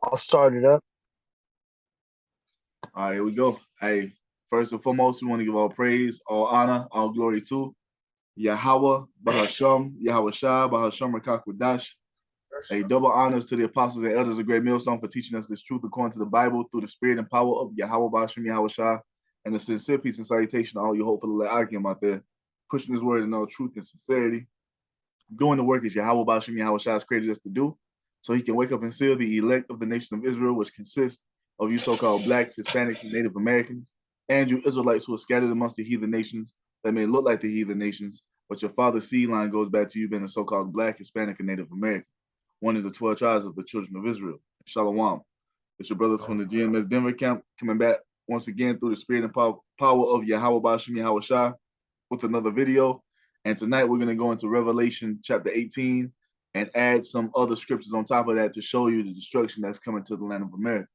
I'll start it up. All right, here we go. Hey, first and foremost, we want to give all praise, all honor, all glory to YAHAWAH, bahasham, Yahawashi, bahasham, qadash. A double honors to the apostles and elders of Great Millstone for teaching us this truth according to the Bible through the spirit and power of Yahawah, bahasham, Yahawashi, and the sincere peace and salutation to all you hopeful Akim out there, pushing His word in all truth and sincerity, doing the work as Yahawah, bahasham, Yahawashi has created us to do, so He can wake up and seal the elect of the nation of Israel, which consists of you so-called blacks, Hispanics, and Native Americans, and you Israelites who are scattered amongst the heathen nations that may look like the heathen nations, but your father's seed line goes back to you being a so-called black, Hispanic, and Native American, one of the 12 tribes of the children of Israel. Shalom. It's your brothers from the GMS Denver camp coming back once again through the spirit and power of Yahawah, bahasham, Yahawashi with another video. And tonight we're going to go into Revelation chapter 18 and add some other scriptures on top of that to show you the destruction that's coming to the land of America.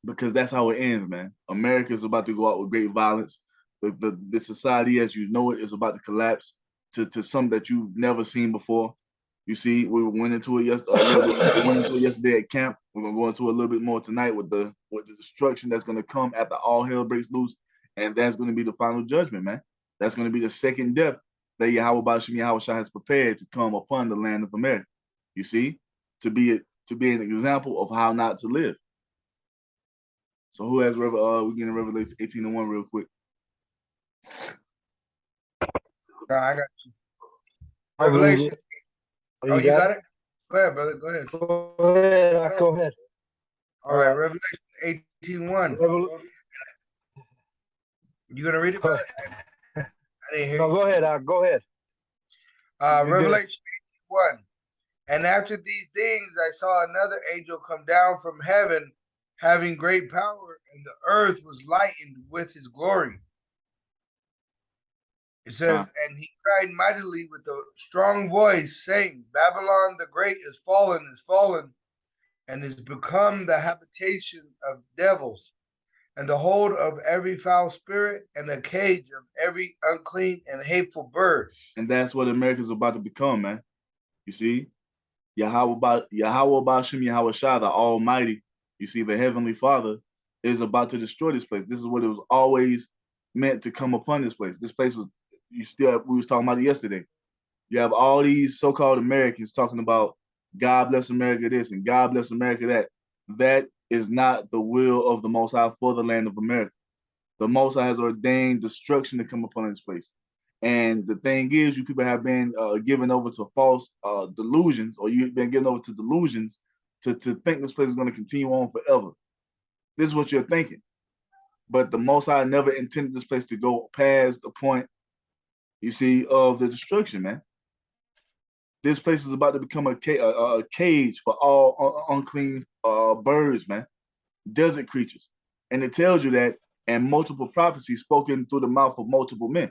Because that's how it ends, man. America is about to go out with great violence. The society as you know it is about to collapse to something that you've never seen before. You see, we went into it yesterday at camp. We're gonna go into it a little bit more tonight with the destruction that's gonna come after all hell breaks loose, and that's gonna be the final judgment, man. That's gonna be the second death that Yahawashi Yahawashi has prepared to come upon the land of America. You see, to be an example of how not to live. So who has we're getting Revelation 18:1 real quick. I got you. Revelation. Oh, you got it? Go ahead, brother. Go ahead. Go ahead. Go ahead. All right, Revelation 18:1. You gonna read it, brother? I didn't hear you. Go ahead. Go ahead. Revelation 18:1. And after these things, I saw another angel come down from heaven, having great power, and the earth was lightened with his glory. It says, and he cried mightily with a strong voice, saying, Babylon the Great is fallen, and is become the habitation of devils, and the hold of every foul spirit, and a cage of every unclean and hateful bird. And that's what America's about to become, man. You see? Yahawah bahasham, Yahawashi, the Almighty, you see, the Heavenly Father, is about to destroy this place. This is what it was always meant to come upon this place. This place was, we was talking about it yesterday. You have all these so-called Americans talking about God bless America this and God bless America that. That is not the will of the Most High for the land of America. The Most High has ordained destruction to come upon this place. And the thing is, you people have been given over to false delusions, or you've been given over to delusions to think this place is going to continue on forever. This is what you're thinking. But the Most High never intended this place to go past the point, you see, of the destruction, man. This place is about to become a cage for all unclean birds, man, desert creatures. And it tells you that in multiple prophecies spoken through the mouth of multiple men.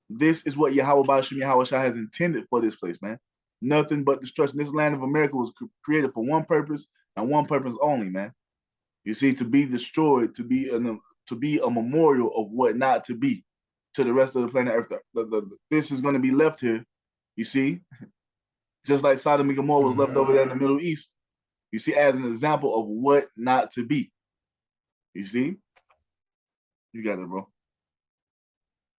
This is what Yahawah bahasham Yahawashi has intended for this place, man. Nothing but destruction. This land of America was created for one purpose and one purpose only, man. You see, to be destroyed, to be a memorial of what not to be to the rest of the planet Earth. This is going to be left here, you see, just like Sodom and Gomorrah was left over there in the Middle East. You see, as an example of what not to be. You see? You got it, bro.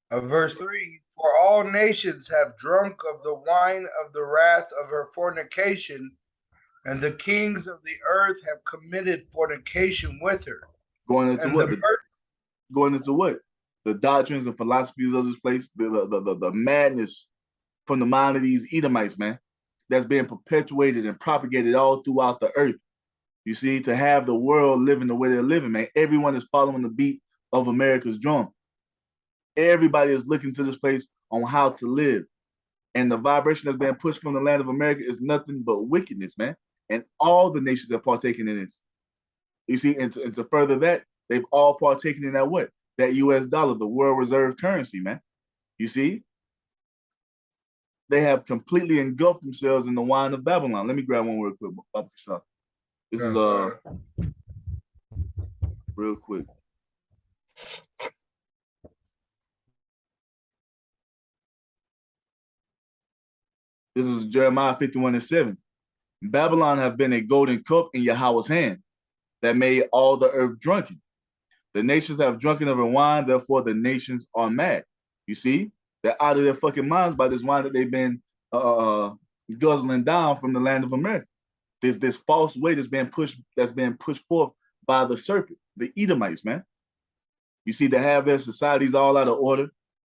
Verse 3, for all nations have drunk of the wine of the wrath of her fornication, and the kings of the earth have committed fornication with her. Going into what? The doctrines and philosophies of this place, the madness from the mind of these Edomites, man, that's being perpetuated and propagated all throughout the earth. You see, to have the world living the way they're living, man. Everyone is following the beat of America's drum. Everybody is looking to this place on how to live. And the vibration that's being pushed from the land of America is nothing but wickedness, man. And all the nations have partaken in this. You see, and to further that, they've all partaken in that what? That US dollar, the world reserve currency, man. You see? They have completely engulfed themselves in the wine of Babylon. Let me grab one real quick. This is real quick. This is Jeremiah 51:7. Babylon have been a golden cup in Yahweh's hand that made all the earth drunken. The nations have drunken of her wine, therefore the nations are mad. You see, they're out of their fucking minds by this wine that they've been guzzling down from the land of America. There's this false way that's been pushed forth by the serpent, the Edomites, man. You see, they have their societies all out of order.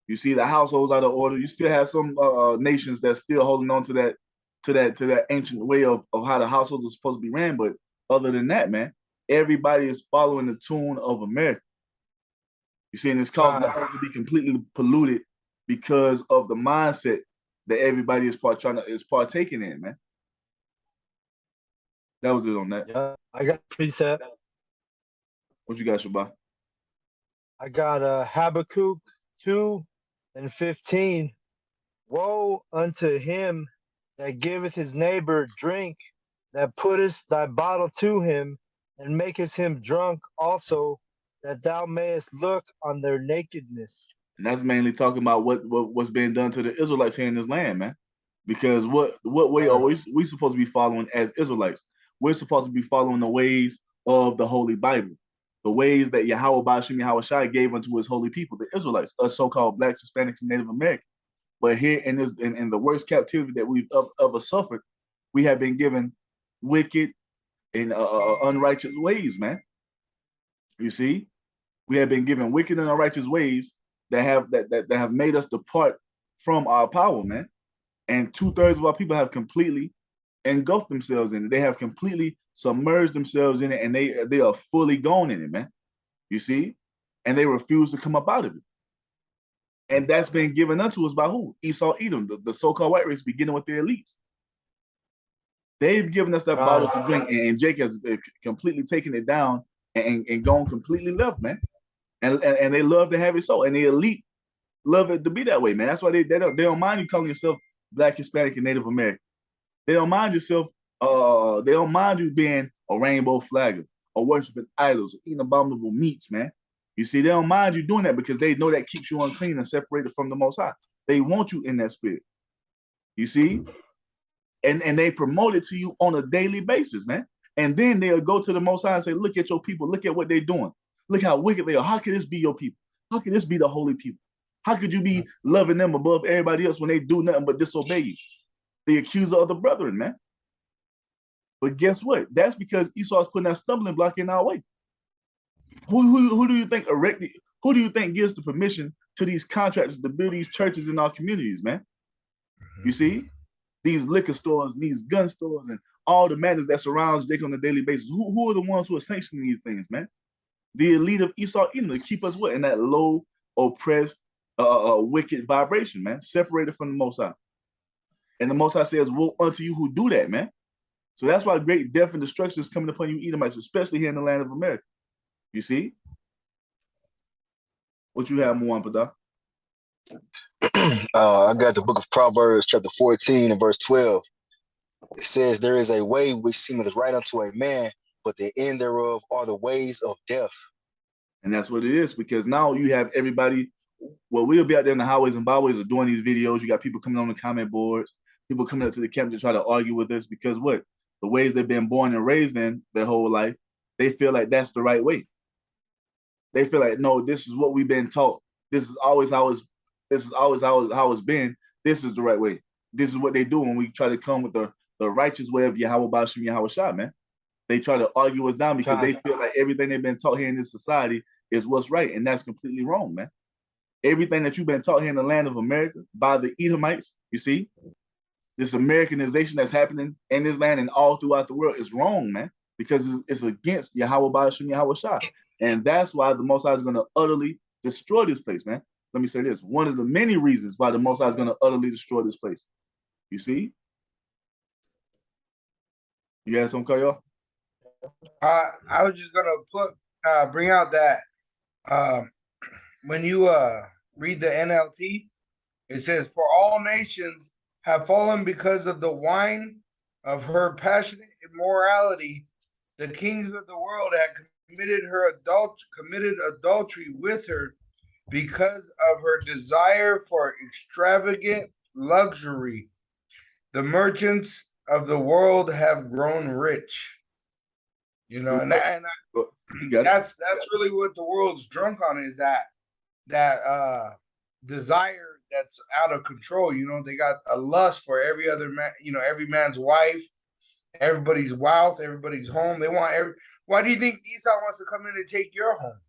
You see the households out of order. You still have some nations that's still holding on to that ancient way of how the households are supposed to be ran. But other than that, man, everybody is following the tune of America. You see, and it's causing the earth to be completely polluted because of the mindset that everybody is partaking in, man. That was it on that. Yeah, I got preset. What you got, Shabbat? I got Habakkuk 2:15. Woe unto him that giveth his neighbor drink, that puttest thy bottle to him, and makest him drunk also, that thou mayest look on their nakedness. And that's mainly talking about what's being done to the Israelites here in this land, man. Because what way are we supposed to be following as Israelites? We're supposed to be following the ways of the Holy Bible, the ways that Yahweh bahasham Yahawashi gave unto his holy people, the Israelites, us so-called Blacks, Hispanics, and Native Americans. But here in the worst captivity that we've ever suffered, we have been given wicked and unrighteous ways, man. You see, we have been given wicked and unrighteous ways that have made us depart from our power, man. And 2/3 of our people have completely engulfed themselves in it. They have completely submerged themselves in it, and they are fully gone in it, man. You see, and they refuse to come up out of it. And that's been given unto us by who? Esau, Edom, the so-called white race, beginning with the elites. They've given us that bottle to drink, and Jake has completely taken it down and gone completely left, man. And they love to have it so, and the elite love it to be that way, man. That's why they don't mind you calling yourself Black, Hispanic, and Native American. They don't mind yourself. They don't mind you being a rainbow flagger or worshiping idols or eating abominable meats, man. You see, they don't mind you doing that because they know that keeps you unclean and separated from the Most High. They want you in that spirit. You see, and they promote it to you on a daily basis, man. And then they'll go to the Most High and say, "Look at your people. Look at what they're doing. Look how wicked they are. How can this be your people? How can this be the holy people? How could you be loving them above everybody else when they do nothing but disobey you?" The accuser of the brethren, man. But guess what? That's because Esau is putting that stumbling block in our way. Who do you think erected? Who do you think gives the permission to these contractors to build these churches in our communities, man? You see, these liquor stores, and these gun stores, and all the madness that surrounds Jake on a daily basis. Who are the ones who are sanctioning these things, man? The elite of Esau, to keep us what in that low, oppressed, wicked vibration, man, separated from the Most High. And the Most High says, "Woe unto you who do that, man." So that's why great death and destruction is coming upon you Edomites, especially here in the land of America. You see? What you have, Muampada? I got the book of Proverbs, chapter 14 and verse 12. It says, "There is a way which seemeth right unto a man, but the end thereof are the ways of death." And that's what it is, because now you have everybody. Well, we'll be out there in the highways and byways of doing these videos. You got people coming on the comment boards, people coming up to the camp to try to argue with us because what? The ways they've been born and raised in their whole life, they feel like that's the right way. They feel like, no, this is what we've been taught. This is always how it's been. This is the right way. This is what they do when we try to come with the righteous way of Yahweh bahasham Yahawashi, man. They try to argue us down because they feel like everything they've been taught here in this society is what's right, and that's completely wrong, man. Everything that you've been taught here in the land of America by the Edomites, you see, this Americanization that's happening in this land and all throughout the world is wrong, man, because it's against Yahweh bahasham Yahawashi. And that's why the Most High is going to utterly destroy this place, man. Let me say this. One of the many reasons why the Most High is going to utterly destroy this place. You see? You got something, Kyle? I was just gonna bring out that when you read the NLT, it says, "For all nations have fallen because of the wine of her passionate immorality. The kings of the world have committed adultery with her because of her desire for extravagant luxury. The merchants of the world have grown rich. You know, and You got it. that's really what the world's drunk on, is that desire that's out of control. You know, they got a lust for every other man, you know, every man's wife, everybody's wealth, everybody's home. They want every. Why do you think Esau wants to come in and take your home?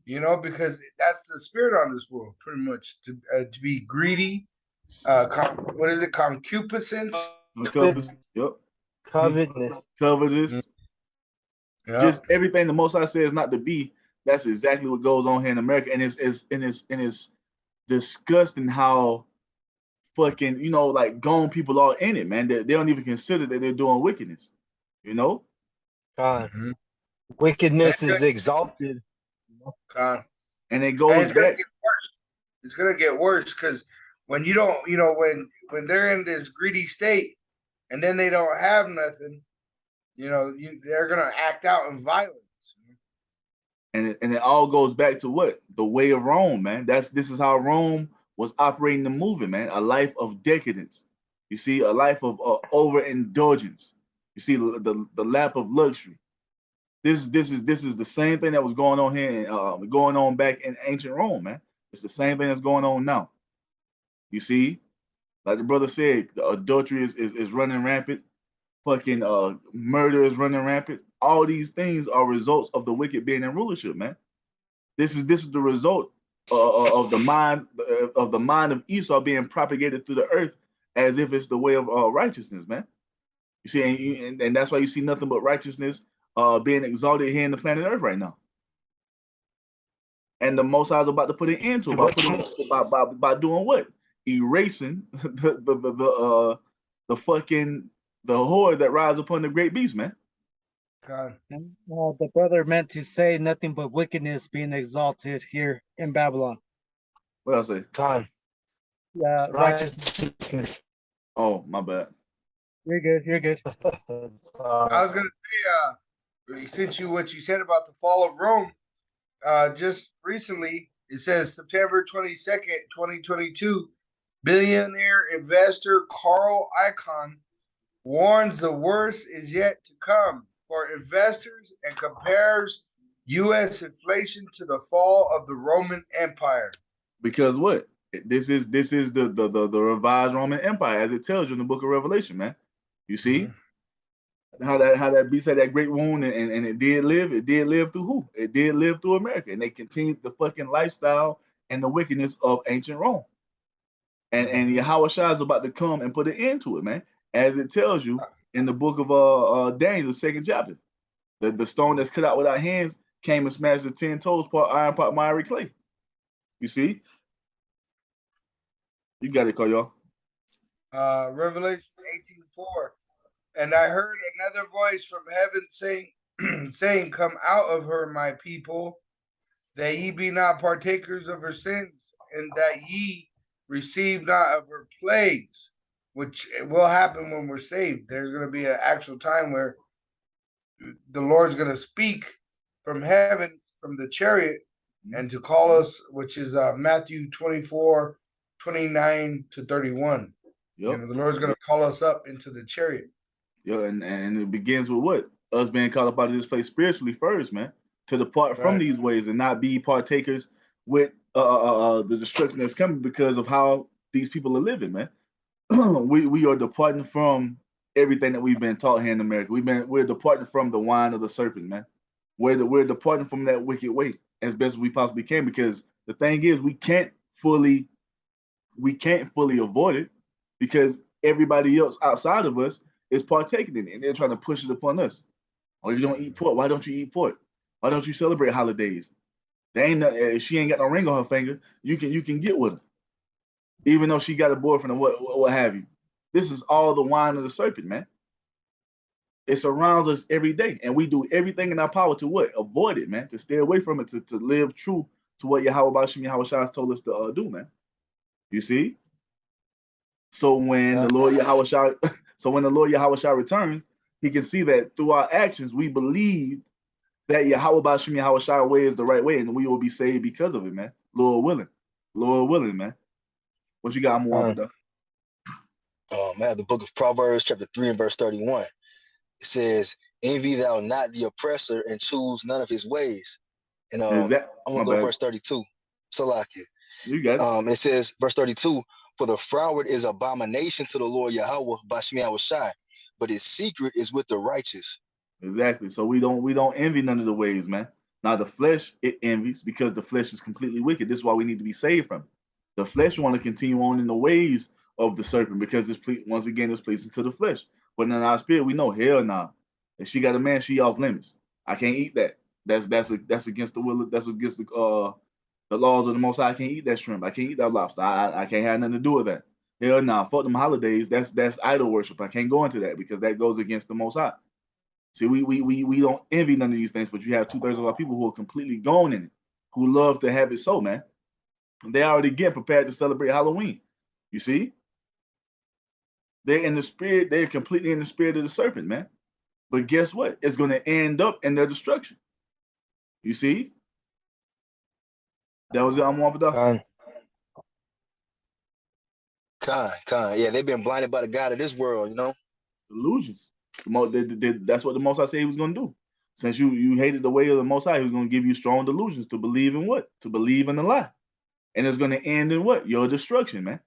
You know, because that's the spirit on this world, pretty much, to be greedy. What is it? Concupiscence. Yep. Covetousness. Covetous. Yeah. Just everything the Most High says not to be. That's exactly what goes on here in America, and it's disgusting how fucking, you know, like gone people are in it, man. They don't even consider that they're doing wickedness. You know. God. Mhm. Wickedness is exalted. Con. And it And goes it's gonna back. get worse. It's gonna get worse because when you don't, you know, when they're in this greedy state and then they don't have nothing, you know, they're gonna act out in violence. And it all goes back to what? The way of Rome, man. This is how Rome was operating the movement, man. A life of decadence. You see, a life of overindulgence. You see, the lap of luxury. This is the same thing that was going on here, going on back in ancient Rome, man. It's the same thing that's going on now. You see, like the brother said, the adultery is running rampant. Fucking murder is running rampant. All these things are results of the wicked being in rulership, man. This is the result of the mind of Esau being propagated through the earth as if it's the way of righteousness, man. You see, and that's why you see nothing but righteousness being exalted here in the planet Earth right now. And the Most High is about to put an end to it by doing what? Erasing the fucking the horde that rides upon the great beast, man. God. And, the brother meant to say nothing but wickedness being exalted here in Babylon. What else say? God. Yeah, Righteousness. Oh, my bad. You're good. You're good. I was gonna say, since what you said about the fall of Rome, just recently it says September 22nd, 2022, billionaire investor Carl Icahn warns the worst is yet to come for investors and compares U.S. inflation to the fall of the Roman Empire. Because what? This is the revised Roman Empire, as it tells you in the book of Revelation, man. You see how that beast had that great wound, and it did live. It did live through who? It did live through America, and they continued the fucking lifestyle and the wickedness of ancient Rome. And Yahawashi is about to come and put an end to it, man, as it tells you in the book of Daniel, the second chapter. The stone that's cut out without hands came and smashed the 10 toes, part iron, part miry clay. You see? You got it, call y'all. Revelation 18:4. And I heard another voice from heaven saying, Come out of her, my people, that ye be not partakers of her sins, and that ye receive not of her plagues, which will happen when we're saved. There's going to be an actual time where the Lord's going to speak from heaven, from the chariot, and to call us, which is Matthew 24:29 to 31. Yep. You know, the Lord's going to call us up into the chariot. Yeah, and it begins with what? Us being called up out of this place spiritually first, man. To depart from these ways and not be partakers with the destruction that's coming because of how these people are living, man. we are departing from everything that we've been taught here in America. We're departing from the wine of the serpent, man. We're departing from that wicked way as best as we possibly can, because the thing is we can't fully avoid it because everybody else outside of us is partaking in it, and they're trying to push it upon us. Oh, you don't eat pork. Why don't you eat pork? Why don't you celebrate holidays? If she ain't got no ring on her finger, you can get with her, even though she got a boyfriend or what have you. This is all the wine of the serpent, man. It surrounds us every day, and we do everything in our power to what? Avoid it, man. To stay away from it, to live true to what Yahawashi has told us to do, man. You see? So when the Lord Yahawashi returns, he can see that through our actions, we believe that Yahawashi way is the right way, and we will be saved because of it, man. Lord willing, man. What you got, Mohammed? I have the book of Proverbs, chapter 3 and verse 31. It says, "Envy thou not the oppressor, and choose none of his ways." And Is that I'm my gonna go to bad? verse 32. Salakia. You got it. It says, verse 32, "For the froward is abomination to the Lord Yahawah, bahasham Yahawashi, but his secret is with the righteous." Exactly. So we don't envy none of the ways, man. Now the flesh it envies because the flesh is completely wicked. This is why we need to be saved from it. The flesh want to continue on in the ways of the serpent because once again it's pleasing to the flesh. But in our spirit, we know hell nah. If she got a man, she off limits. I can't eat that. That's against the will. That's against the laws of the Most High. I can't eat that shrimp. I can't eat that lobster. I can't have nothing to do with that. Hell nah. Fuck them holidays. That's idol worship. I can't go into that because that goes against the Most High. See, we don't envy none of these things, but you have 2/3 of our people who are completely gone in it, who love to have it so, man. They already get prepared to celebrate Halloween. You see? They're in the spirit, they're completely in the spirit of the serpent, man. But guess what? It's going to end up in their destruction. You see? That was it. I'm one Con. Khan. Yeah, they've been blinded by the God of this world, you know? Illusions. That's what the Most High said he was going to do. Since you hated the way of the Most High, he was going to give you strong delusions to believe in what? To believe in the lie. And it's going to end in what? Your destruction, man.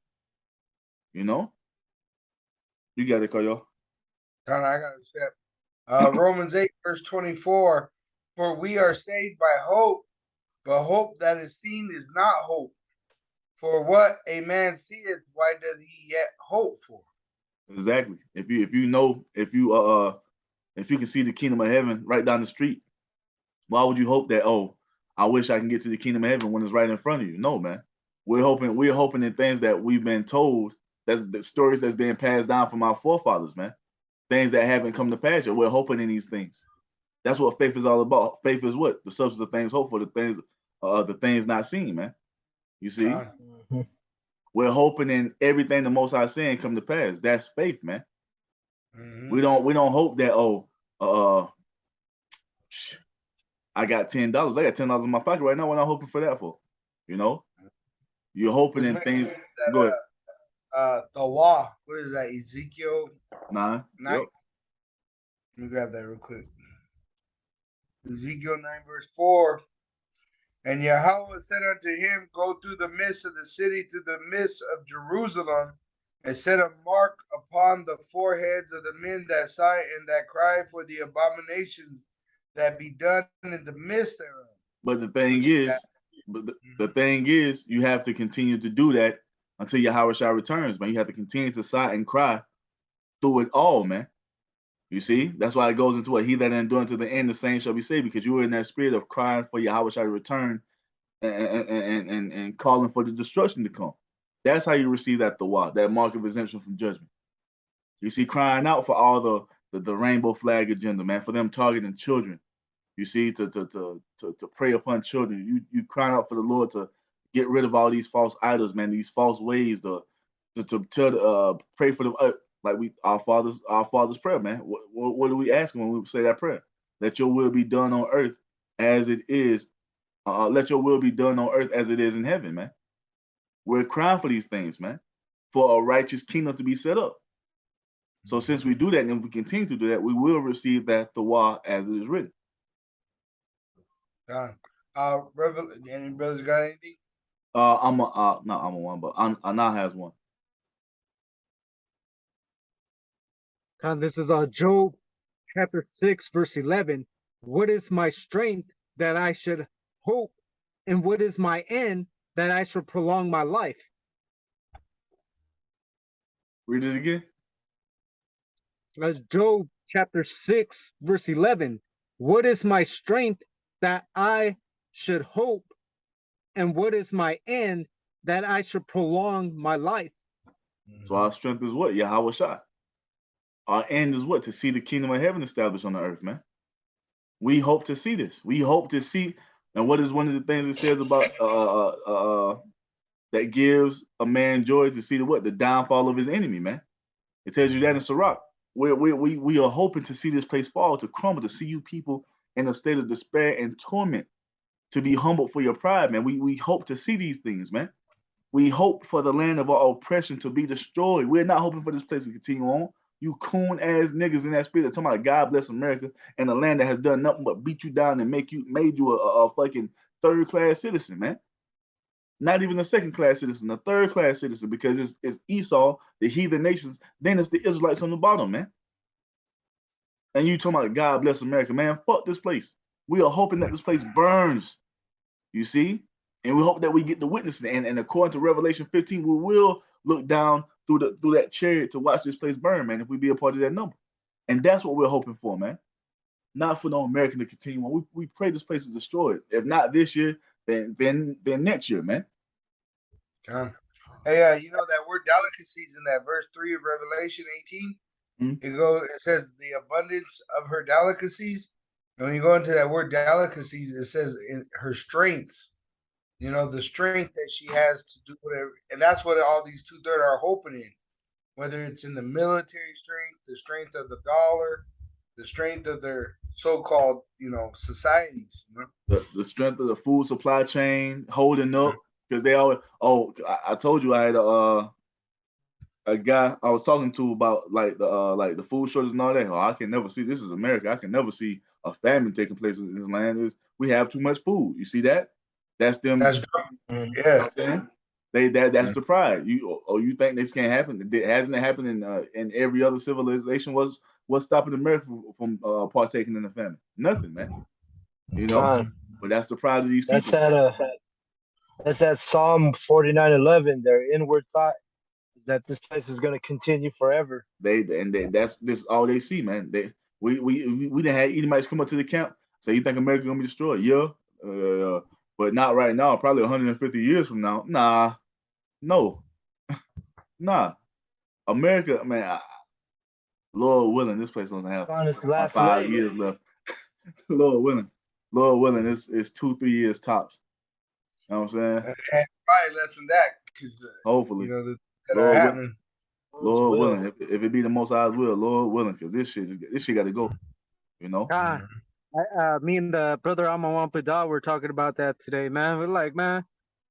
You know? You got it, Koyo. Kind of, I got to accept. Romans 8, verse 24. For we are saved by hope, but hope that is seen is not hope. For what a man seeth, why does he yet hope for? Exactly. If you can see the kingdom of heaven right down the street, why would you hope that, oh, I wish I can get to the kingdom of heaven when it's right in front of you? No, man. We're hoping in things that we've been told, that's the stories that's being passed down from our forefathers, man. Things that haven't come to pass yet. We're hoping in these things. That's what faith is all about. Faith is what? The substance of things hoped for, the things not seen, man. You see? Mhm. We're hoping in everything the Most High saying come to pass. That's faith, man. We don't hope that, oh, I got $10. I got $10 in my pocket right now. What I'm hoping for that for? You know? You're hoping in things. Go ahead. The law. What is that? Ezekiel 9. 9. Yep. Let me grab that real quick. Ezekiel 9, verse 4. And Yahweh said unto him, Go through the midst of the city, through the midst of Jerusalem, and set a mark upon the foreheads of the men that sigh and that cry for the abominations that be done in the midst thereof. But the thing is, the thing is, you have to continue to do that until Yahawashi returns, man. You have to continue to sigh and cry through it all, man. You see, that's why it goes into he that endure to the end, the same shall be saved, because you were in that spirit of crying for Yahawashi to return and calling for the destruction to come. That's how you receive that tawah, that mark of exemption from judgment. You see, crying out for all the rainbow flag agenda, man, for them targeting children. You see, to prey upon children. You crying out for the Lord to get rid of all these false idols, man, these false ways, to pray for them. Like our father's prayer, man. What do we ask when we say that prayer? Let your will be done on earth as it is. Let your will be done on earth as it is in heaven, man. We're crying for these things, man, for a righteous kingdom to be set up. So since we do that, and if we continue to do that, we will receive that tawah as it is written. Any brothers got anything? I'm a one, but Anna has one. This is Job chapter 6, verse 11. What is my strength that I should hope, and what is my end that I should prolong my life? Read it again. Job chapter 6, verse 11. What is my strength that I should hope, and what is my end that I should prolong my life? So our strength is what? Yahawashi. Our end is what? To see the kingdom of heaven established on the earth, man. We hope to see this. We hope to see. And what is one of the things it says about that gives a man joy to see the downfall of his enemy, man. It tells you that in Sirach. We are hoping to see this place fall, to crumble, to see you people in a state of despair and torment, to be humbled for your pride, man. We hope to see these things, man. We hope for the land of our oppression to be destroyed. We're not hoping for this place to continue on. You coon ass niggas in that spirit talking about God bless America and a land that has done nothing but beat you down and made you a fucking third class citizen, man. Not even a second class citizen, a third class citizen, because it's Esau, the heathen nations, then it's the Israelites on the bottom, man. And you talking about God bless America, man. Fuck this place. We are hoping that this place burns. You see? And we hope that we get to witness it. And according to Revelation 15, we will look down through that chariot to watch this place burn, man, if we be a part of that number. And that's what we're hoping for, man. Not for no American to continue on. We pray this place is destroyed. If not this year, then next year, man. Hey, you know that word delicacies in that verse 3 of Revelation 18? It says the abundance of her delicacies. And when you go into that word delicacies, it says in her strengths. You know, the strength that she has to do whatever. And that's what all these 2/3 are hoping in. Whether it's in the military strength, the strength of the dollar, the strength of their so-called, societies. You know? The strength of the food supply chain holding up. Because they always, I told you I had a guy I was talking to about like the food shortage and all that. I can never see, this is America. I can never see a famine taking place in this land. We have too much food. You see that? That's them. That's yeah. You know what I'm saying? That's the pride. You think this can't happen? Hasn't it happened in every other civilization? What's stopping America from partaking in the famine? Nothing, man. You know, but that's the pride of these people. That's that Psalm 49:11. Their inward thought is that this place is going to continue forever. That's all they see, man. We didn't have Edomites come up to the camp. Say, you think America's gonna be destroyed? Yeah, but not right now. Probably 150 years from now. Nah, no, nah. America, man. Lord willing, this place doesn't have 5 years left. Lord willing, it's 2-3 years tops. You know what I'm saying? Probably less than that, because hopefully, that are happening. Lord willing, if it be the Most High's will, Lord willing, because this shit got to go. You know. Me and the brother Amawampada were talking about that today, man. We're like, man,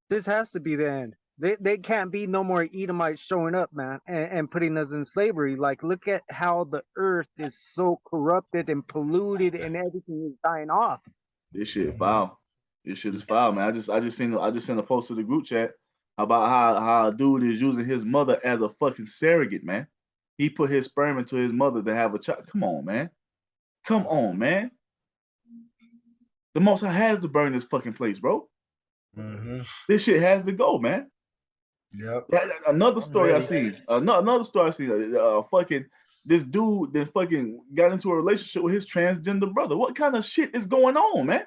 this has to be the end. They can't be no more Edomites showing up, man, and putting us in slavery. Like, look at how the earth is so corrupted and polluted, and everything is dying off. This shit foul. This shit is foul, man. I just sent a post to the group chat about how a dude is using his mother as a fucking surrogate, man. He put his sperm into his mother to have a child. Come on, man. Come on, man. The Most High has to burn this fucking place, bro. This shit has to go, man. Yep. Another story I seen. Another story I seen. Fucking this dude that fucking got into a relationship with his transgender brother. What kind of shit is going on, man?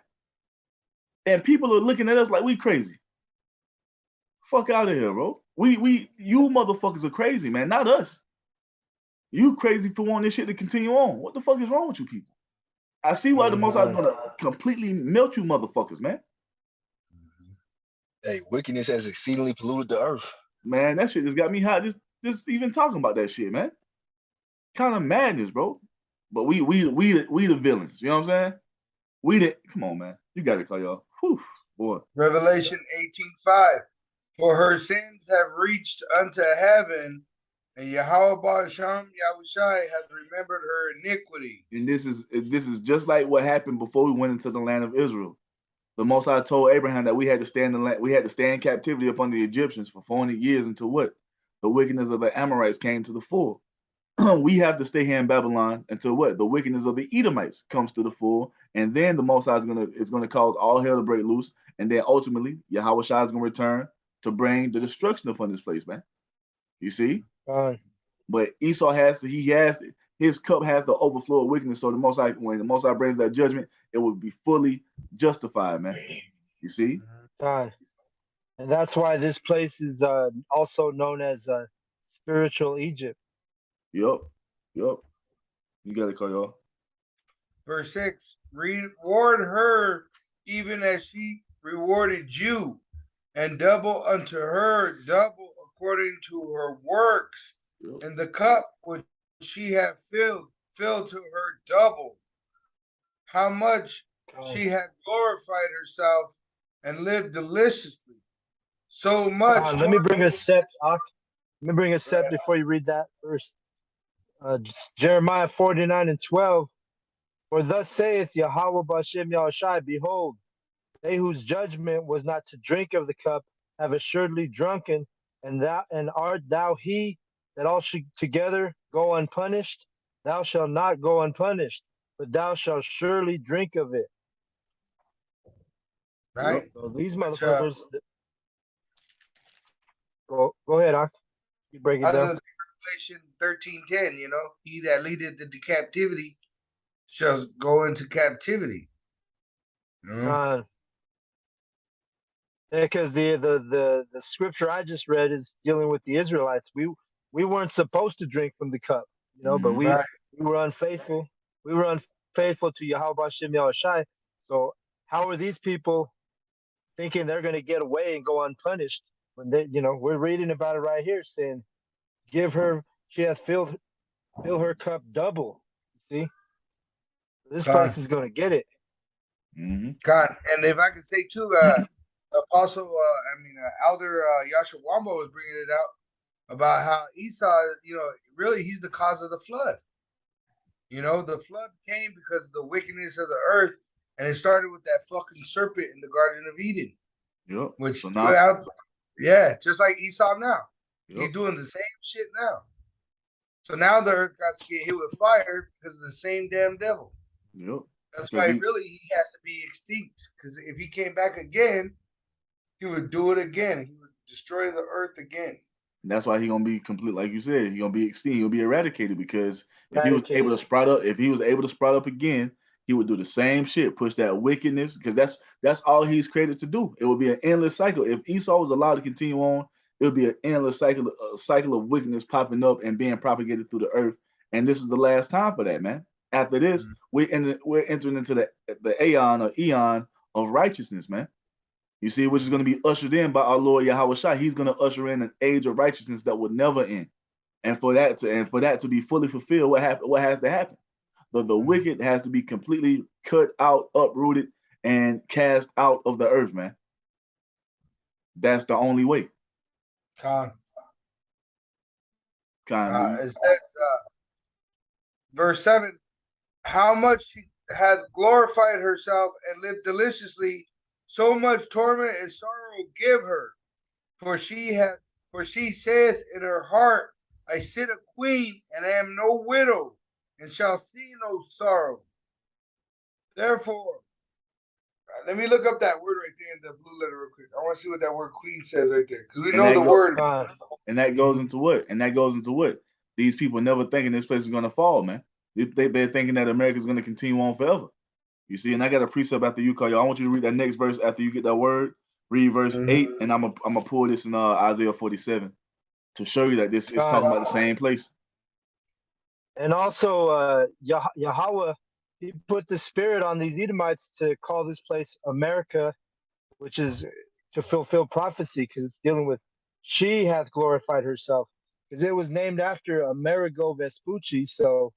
And people are looking at us like we crazy. Fuck out of here, bro. You motherfuckers are crazy, man. Not us. You crazy for wanting this shit to continue on. What the fuck is wrong with you people? I see why the Most High is gonna completely melt you motherfuckers, man. Hey, wickedness has exceedingly polluted the earth. Man, that shit just got me hot. Just even talking about that shit, man. Kind of madness, bro. But we the villains. You know what I'm saying? Come on, man. You got it, y'all. Whew, boy. Revelation 18:5. For her sins have reached unto heaven, and Yahawashi Yahawashi hath remembered her iniquity. And this is just like what happened before we went into the land of Israel. The Most High told Abraham that we had to stay in captivity upon the Egyptians for 400 years until what? The wickedness of the Amorites came to the fore. We have to stay here in Babylon until what? The wickedness of the Edomites comes to the fore, and then the Most High is gonna cause all hell to break loose, and then ultimately Yahawashi is gonna return to bring the destruction upon this place, man. You see? But Esau his cup has the overflow of wickedness. So when the Most High brings that judgment, it will be fully justified, man. You see? And that's why this place is also known as spiritual Egypt. Yup. You got it, y'all. Verse 6, reward her even as she rewarded you, and double unto her double according to her works. Yep. And the cup which she hath filled to her double. How much she hath glorified herself and lived deliciously. So much Let me bring a torment. step. Let me bring a step before you read that verse. Jeremiah 49:12. For thus saith Yahawah Bashem Yahawashi, behold, they whose judgment was not to drink of the cup have assuredly drunken, and art thou he that all should together go unpunished? Thou shalt not go unpunished, but thou shalt surely drink of it. Right? Yep. So these Which motherfuckers, go ahead, Ak. You break it down. other Revelation 13:10, you know, he that leadeth into captivity shall go into captivity. You know? Because the scripture I just read is dealing with the Israelites. We weren't supposed to drink from the cup, you know, but Right. we were unfaithful. We were unfaithful to Yahweh Bashem Yahawashi. So how are these people thinking they're going to get away and go unpunished when they, you know, we're reading about it right here saying, "Give her, she hath fill her cup double." You see, this God. place is going to get it. God. And if I could say too, Apostle, Elder Yashawamba was bringing it out about how Esau, you know, really he's the cause of the flood. You know, the flood came because of the wickedness of the earth, and it started with that fucking serpent in the Garden of Eden, Yep. which So threw now, out, yeah, just like Esau now. yep. He's doing the same shit now. So now the earth got to get hit with fire because of the same damn devil. Yep. That's Because why really he has to be extinct. Because if he came back again, he would do it again. He would destroy the earth again. that's why he gonna be complete, like you said. He gonna be extinct. He'll be eradicated because if he was able to Eradicated. sprout up, again, he would do the same shit, push that wickedness, because that's all he's created to do. It would be an endless cycle. If Esau was allowed to continue on, it would be an endless cycle, of wickedness popping up and being propagated through the earth. And this is the last time for that, man. After this, we're entering into the aeon or eon of righteousness, man. You see, which is going to be ushered in by our Lord Yahawashi. He's going to usher in an age of righteousness that will never end. And for that to be fully fulfilled, what has to happen? The wicked has to be completely cut out, uprooted, and cast out of the earth, man. That's the only way. It says, verse 7, how much she hath glorified herself and lived deliciously, so much torment and sorrow give her. For she saith in her heart, I sit a queen and am no widow, and shall see no sorrow. Therefore, let me look up that word right there in the blue letter real quick. I want to see what that word queen says right there. Because we know the word. And that goes into what? These people never thinking this place is going to fall, man. They're thinking that America is going to continue on forever. You see, and I got a precept after you call y'all. I want you to read that next verse after you get that word. Read verse 8, and I'm gonna pull this in Isaiah 47 to show you that this is talking about the same place. And also, Yahweh, he put the spirit on these Edomites to call this place America, which is to fulfill prophecy, because it's dealing with she hath glorified herself, because it was named after Amerigo Vespucci. So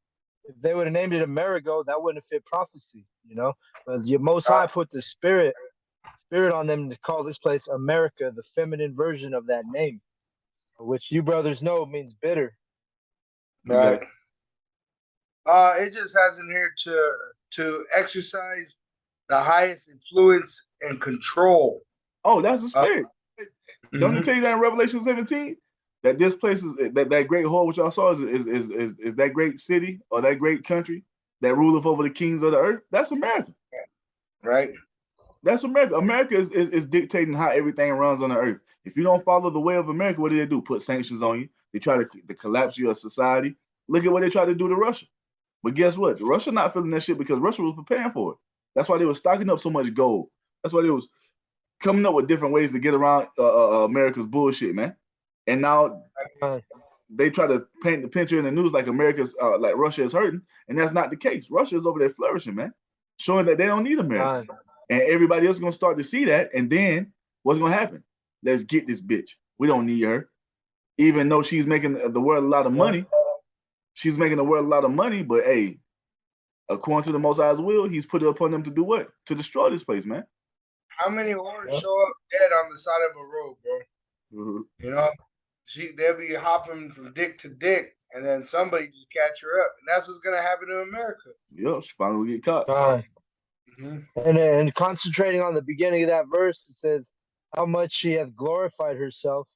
if they would have named it Amerigo, that wouldn't have fit prophecy, you know. But the Most High put the spirit on them to call this place America, the feminine version of that name, which you brothers know means bitter. Right. It just has in here to exercise the highest influence and control. Oh, that's the spirit. Don't it tell you that in Revelation 17? That this place is that great hall which y'all saw is that great city or that great country that ruleth over the kings of the earth? That's America. Right. That's America. America is dictating how everything runs on the earth. If you don't follow the way of America, what do they do? Put sanctions on you. They try to collapse your society. Look at what they tried to do to Russia. But guess what? Russia not feeling that shit because Russia was preparing for it. That's why they were stocking up so much gold. That's why they was coming up with different ways to get around America's bullshit, man. And now they try to paint the picture in the news like like Russia is hurting, and that's not the case. Russia is over there flourishing, man, showing that they don't need America. And everybody else is gonna start to see that, and then what's gonna happen? Let's get this bitch. We don't need her, even though she's making the world a lot of money. She's making the world a lot of money, but hey, according to the Most High's will, He's put it upon them to do what? To destroy this place, man. How many whores Yep. show up dead on the side of a road, bro? Mhm. You know, they'll be hopping from dick to dick, and then somebody just catch her up, and that's what's gonna happen in America. Yep, she finally get caught. God. Mm-hmm. And concentrating on the beginning of that verse, it says how much she hath glorified herself.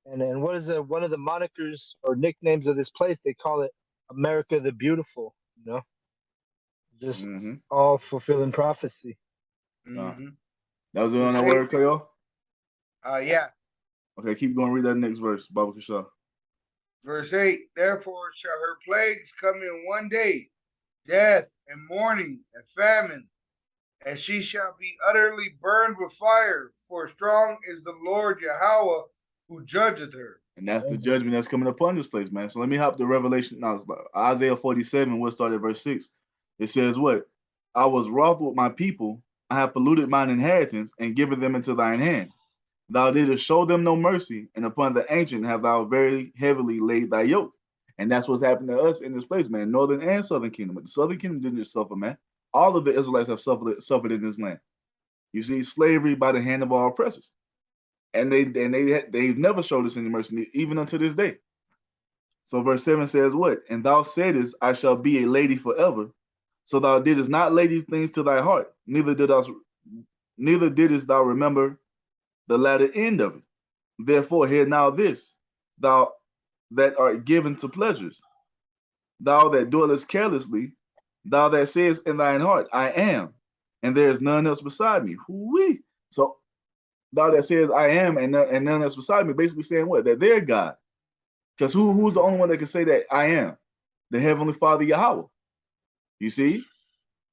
And what is one of the monikers or nicknames of this place? They call it America the Beautiful. You know, just Mm-hmm. all fulfilling prophecy. Mm-hmm. That was it on Verse that 8. word, Kayo? Yeah. Okay, keep going. Read that next verse, Baba Kasha. Verse 8. Therefore shall her plagues come in one day, death and mourning and famine, and she shall be utterly burned with fire. For strong is the Lord Yahawah who judgeth her. And that's the judgment that's coming upon this place, man. So let me hop to Revelation. Now, it's like Isaiah 47, we'll start at verse 6. It says what? I was wroth with my people. I have polluted mine inheritance and given them into thine hand. Thou didst show them no mercy, and upon the ancient have thou very heavily laid thy yoke. And that's what's happened to us in this place, man. Northern and Southern Kingdom. But the Southern Kingdom didn't just suffer, man. All of the Israelites have suffered in this land. You see, slavery by the hand of our oppressors. And they've never showed us any mercy, even unto this day. So verse 7 says what? And thou saidest, I shall be a lady forever. So thou didst not lay these things to thy heart, neither didst thou remember the latter end of it. Therefore, hear now this, thou that art given to pleasures, thou that dwellest carelessly, thou that sayest in thine heart, I am, and there is none else beside me. Whoo-wee. So thou that says I am and none else beside me, basically saying what? That they're God. Because who's the only one that can say that I am? The Heavenly Father Yahawah. You see?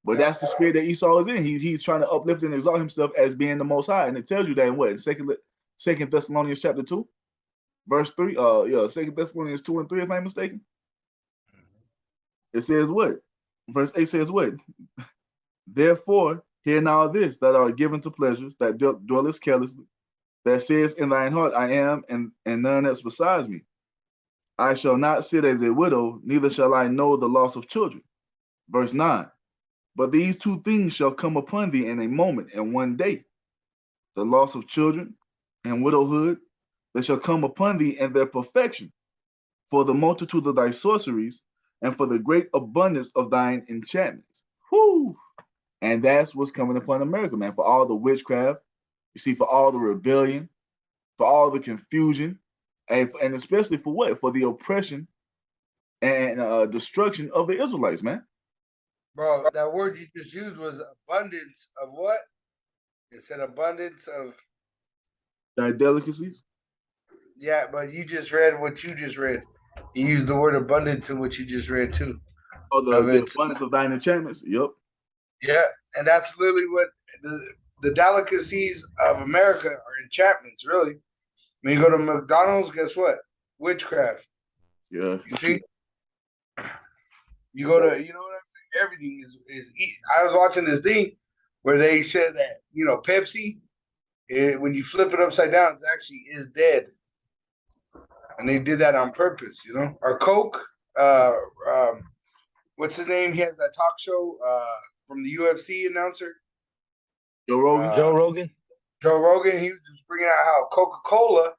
But Yep. that's the spirit that Esau is in. He's trying to uplift and exalt himself as being the Most High. And it tells you that in what? In Second Thessalonians chapter 2, verse 3. Second Thessalonians 2 and 3, if I'm mistaken. It says what? Verse 8 says what? Therefore, hear now this, that are given to pleasures, that dwellest carelessly, that says in thine heart, I am, and none else besides me. I shall not sit as a widow, neither shall I know the loss of children. Verse 9. But these two things shall come upon thee in a moment and one day, the loss of children and widowhood, they shall come upon thee in their perfection, for the multitude of thy sorceries, and for the great abundance of thine enchantments. Whoo! And that's what's coming upon America, man, for all the witchcraft, you see, for all the rebellion, for all the confusion, and especially for what? For the oppression and destruction of the Israelites, man. Bro, that word you just used was abundance of what? It said abundance of. Thy delicacies. Yeah, but you just read what you just read. You used the word abundance in what you just read too. Oh, Of the it. abundance of thine enchantments. Yep. Yeah, and that's literally what the delicacies of America are enchantments, really. When you go to McDonald's, guess what? Witchcraft. Yeah. You see? You go to, you know what I mean? Everything is. I was watching this thing where they said that, Pepsi, when you flip it upside down, it actually is dead. And they did that on purpose, Or Coke, what's his name? He has that talk show from the UFC announcer. Joe Rogan. Joe Rogan. Joe Rogan, he was just bringing out how Coca-Cola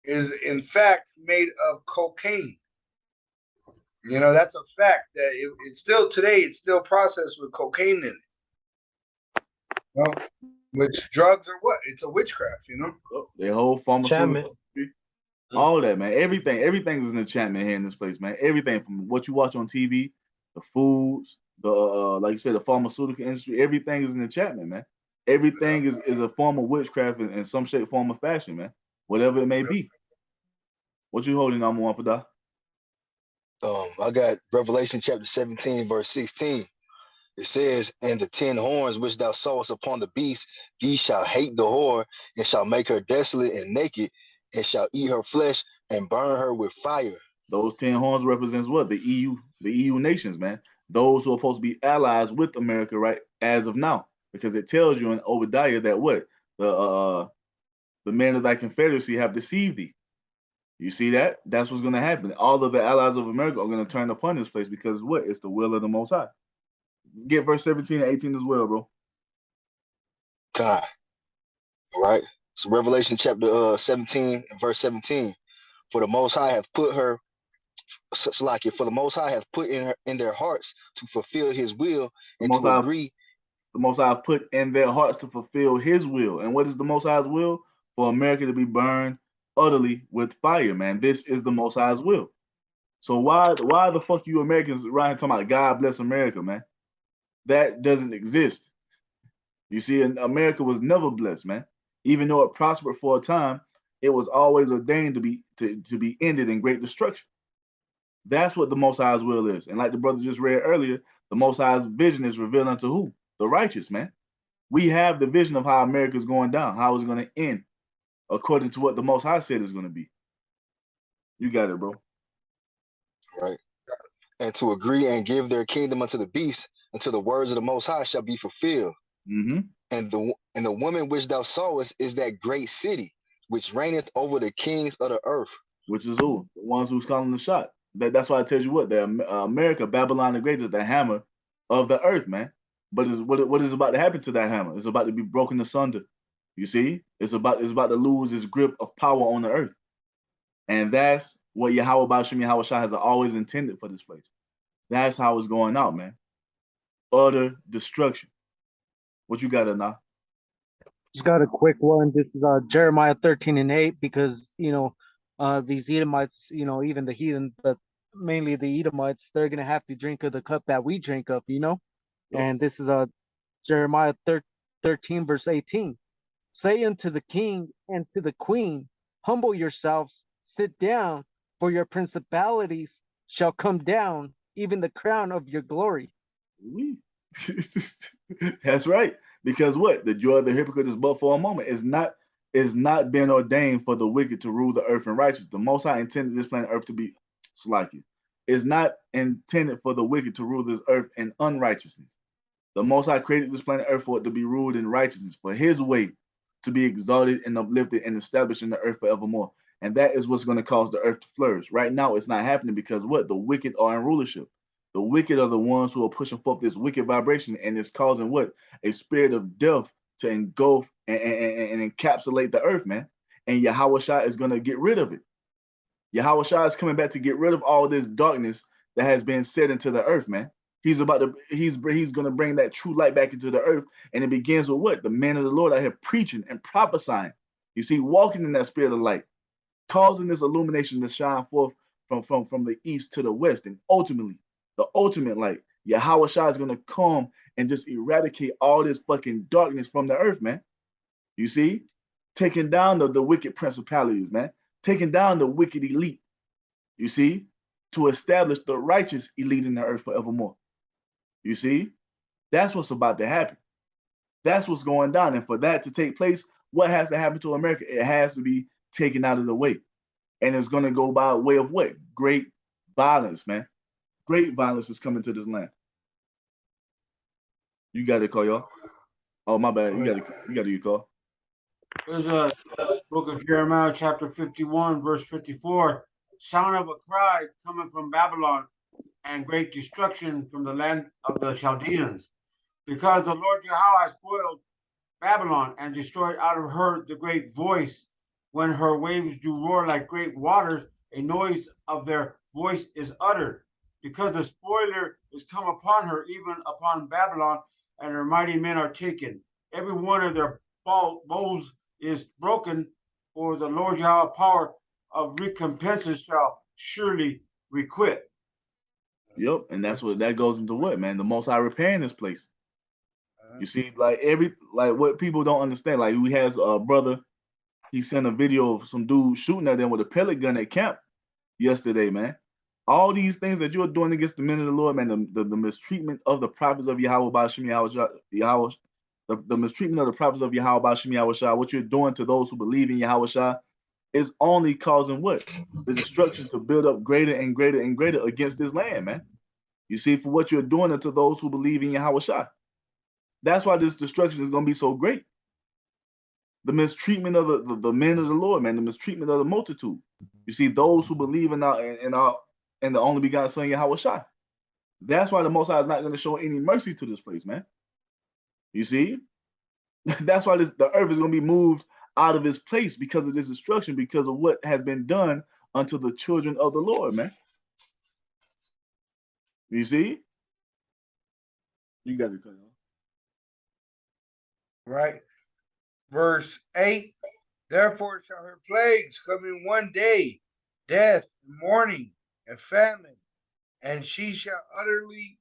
is in fact made of cocaine. That's a fact that it's still today. It's still processed with cocaine in it. Which drugs are what? It's a witchcraft. Their whole pharmaceutical, Enchantment. all that, man. Everything is an enchantment here in this place, man. Everything from what you watch on TV, the foods, the like you said, the pharmaceutical industry. Everything is an enchantment, man. Everything is a form of witchcraft in some shape, form, or fashion, man. Whatever it may be. What you holding on, Muapada? I got Revelation chapter 17, verse 16. It says, and the 10 horns which thou sawest upon the beast, these shall hate the whore, and shall make her desolate and naked, and shall eat her flesh and burn her with fire. Those 10 horns represents what? The EU nations, man. Those who are supposed to be allies with America, right? As of now, because it tells you in Obadiah that what? The men of thy confederacy have deceived thee. You see that? That's what's going to happen. All of the allies of America are going to turn upon this place because what? It's the will of the Most High. Get verse 17 and 18 as well, bro. God. All right. So Revelation chapter 17 and verse 17. For the Most High hath put her, Salakia, for the Most High hath put in their hearts to fulfill His will The and Most to High, agree. the Most High put in their hearts to fulfill His will. And what is the Most High's will? For America to be burned utterly with fire, man. This is the Most High's will. So why the fuck you Americans around here talking about God bless America, man? That doesn't exist. You see, and America was never blessed, man. Even though it prospered for a time, it was always ordained to be ended in great destruction. That's what the Most High's will is. And like the brother just read earlier, the Most High's vision is revealed unto who? The righteous, man. We have the vision of how America's going down, how it's going to end, according to what the Most High said is going to be. You got it, bro. Right. And to agree and give their kingdom unto the beast until the words of the Most High shall be fulfilled. Mm-hmm. And the woman which thou sawest is that great city which reigneth over the kings of the earth. Which is who? The ones who's calling the shot. That's why I tell you what, the America, Babylon the Great is the hammer of the earth, man. But what is about to happen to that hammer? It's about to be broken asunder. You see? It's about to lose its grip of power on the earth. And that's what Yahawah bahasham Yahawashi has always intended for this place. That's how it's going out, man. Utter destruction. What you got, Anah? Just got a quick one. This is Jeremiah 13 and 8, because these Edomites, even the heathen, but mainly the Edomites, they're gonna have to drink of the cup that we drink of, And this is Jeremiah 13 verse 18. Say unto the king and to the queen, humble yourselves, sit down, for your principalities shall come down, even the crown of your glory. That's right. Because what? The joy of the hypocrite is but for a moment. It's not been ordained for the wicked to rule the earth in righteousness. The Most High intended this planet earth to be Salakia. It's not intended for the wicked to rule this earth in unrighteousness. The Most High created this planet earth for it to be ruled in righteousness, for His way to be exalted and uplifted and established in the earth forevermore. And that is what's going to cause the earth to flourish. Right now, it's not happening because what? The wicked are in rulership. The wicked are the ones who are pushing forth this wicked vibration, and it's causing what? A spirit of death to engulf and encapsulate the earth, man. And Yahawashi is going to get rid of it. Yahawashi is coming back to get rid of all this darkness that has been set into the earth, man. He's going to bring that true light back into the earth, and it begins with what? The men of the Lord out here preaching and prophesying. You see, walking in that spirit of light, causing this illumination to shine forth from the east to the west, and ultimately, the ultimate light. Yahawashi is going to come and just eradicate all this fucking darkness from the earth, man. You see? Taking down the wicked principalities, man. Taking down the wicked elite. You see? To establish the righteous elite in the earth forevermore. You see? That's what's about to happen. That's what's going down. And for that to take place, what has to happen to America? It has to be taken out of the way. And it's going to go by way of what? Great violence, man. Great violence is coming to this land. You got it, call y'all. Oh, my bad. You got to call. There's a book of Jeremiah, chapter 51, verse 54. Sound of a cry coming from Babylon, and great destruction from the land of the Chaldeans. Because the Lord Yahawah spoiled Babylon and destroyed out of her the great voice. When her waves do roar like great waters, a noise of their voice is uttered. Because the spoiler is come upon her, even upon Babylon, and her mighty men are taken. Every one of their bows is broken, for the Lord Yahweh power of recompenses shall surely requite. Yep, and that's what that goes into what, man? The Most High repairing this place. You see, like what people don't understand. Like we has a brother, he sent a video of some dude shooting at them with a pellet gun at camp yesterday, man. All these things that you're doing against the men of the Lord, man, the mistreatment of the prophets of Yahawah bahasham Yahawashi, the mistreatment of the prophets of Yahawah bahasham Yahawashi, what you're doing to those who believe in Yahawashi is only causing what? The destruction to build up greater and greater and greater against this land, man. You see, for what you're doing to those who believe in Yahawashi. That's why this destruction is going to be so great. The mistreatment of the men of the Lord, man, the mistreatment of the multitude. You see, those who believe in the only begotten Son Yahawashi. That's why the Most High is not going to show any mercy to this place, man. You see? That's why the earth is going to be moved out of its place because of this destruction, because of what has been done unto the children of the Lord, man. You see? You got it, right? Verse 8, therefore shall her plagues come in one day, death, mourning, and famine, and she shall utterly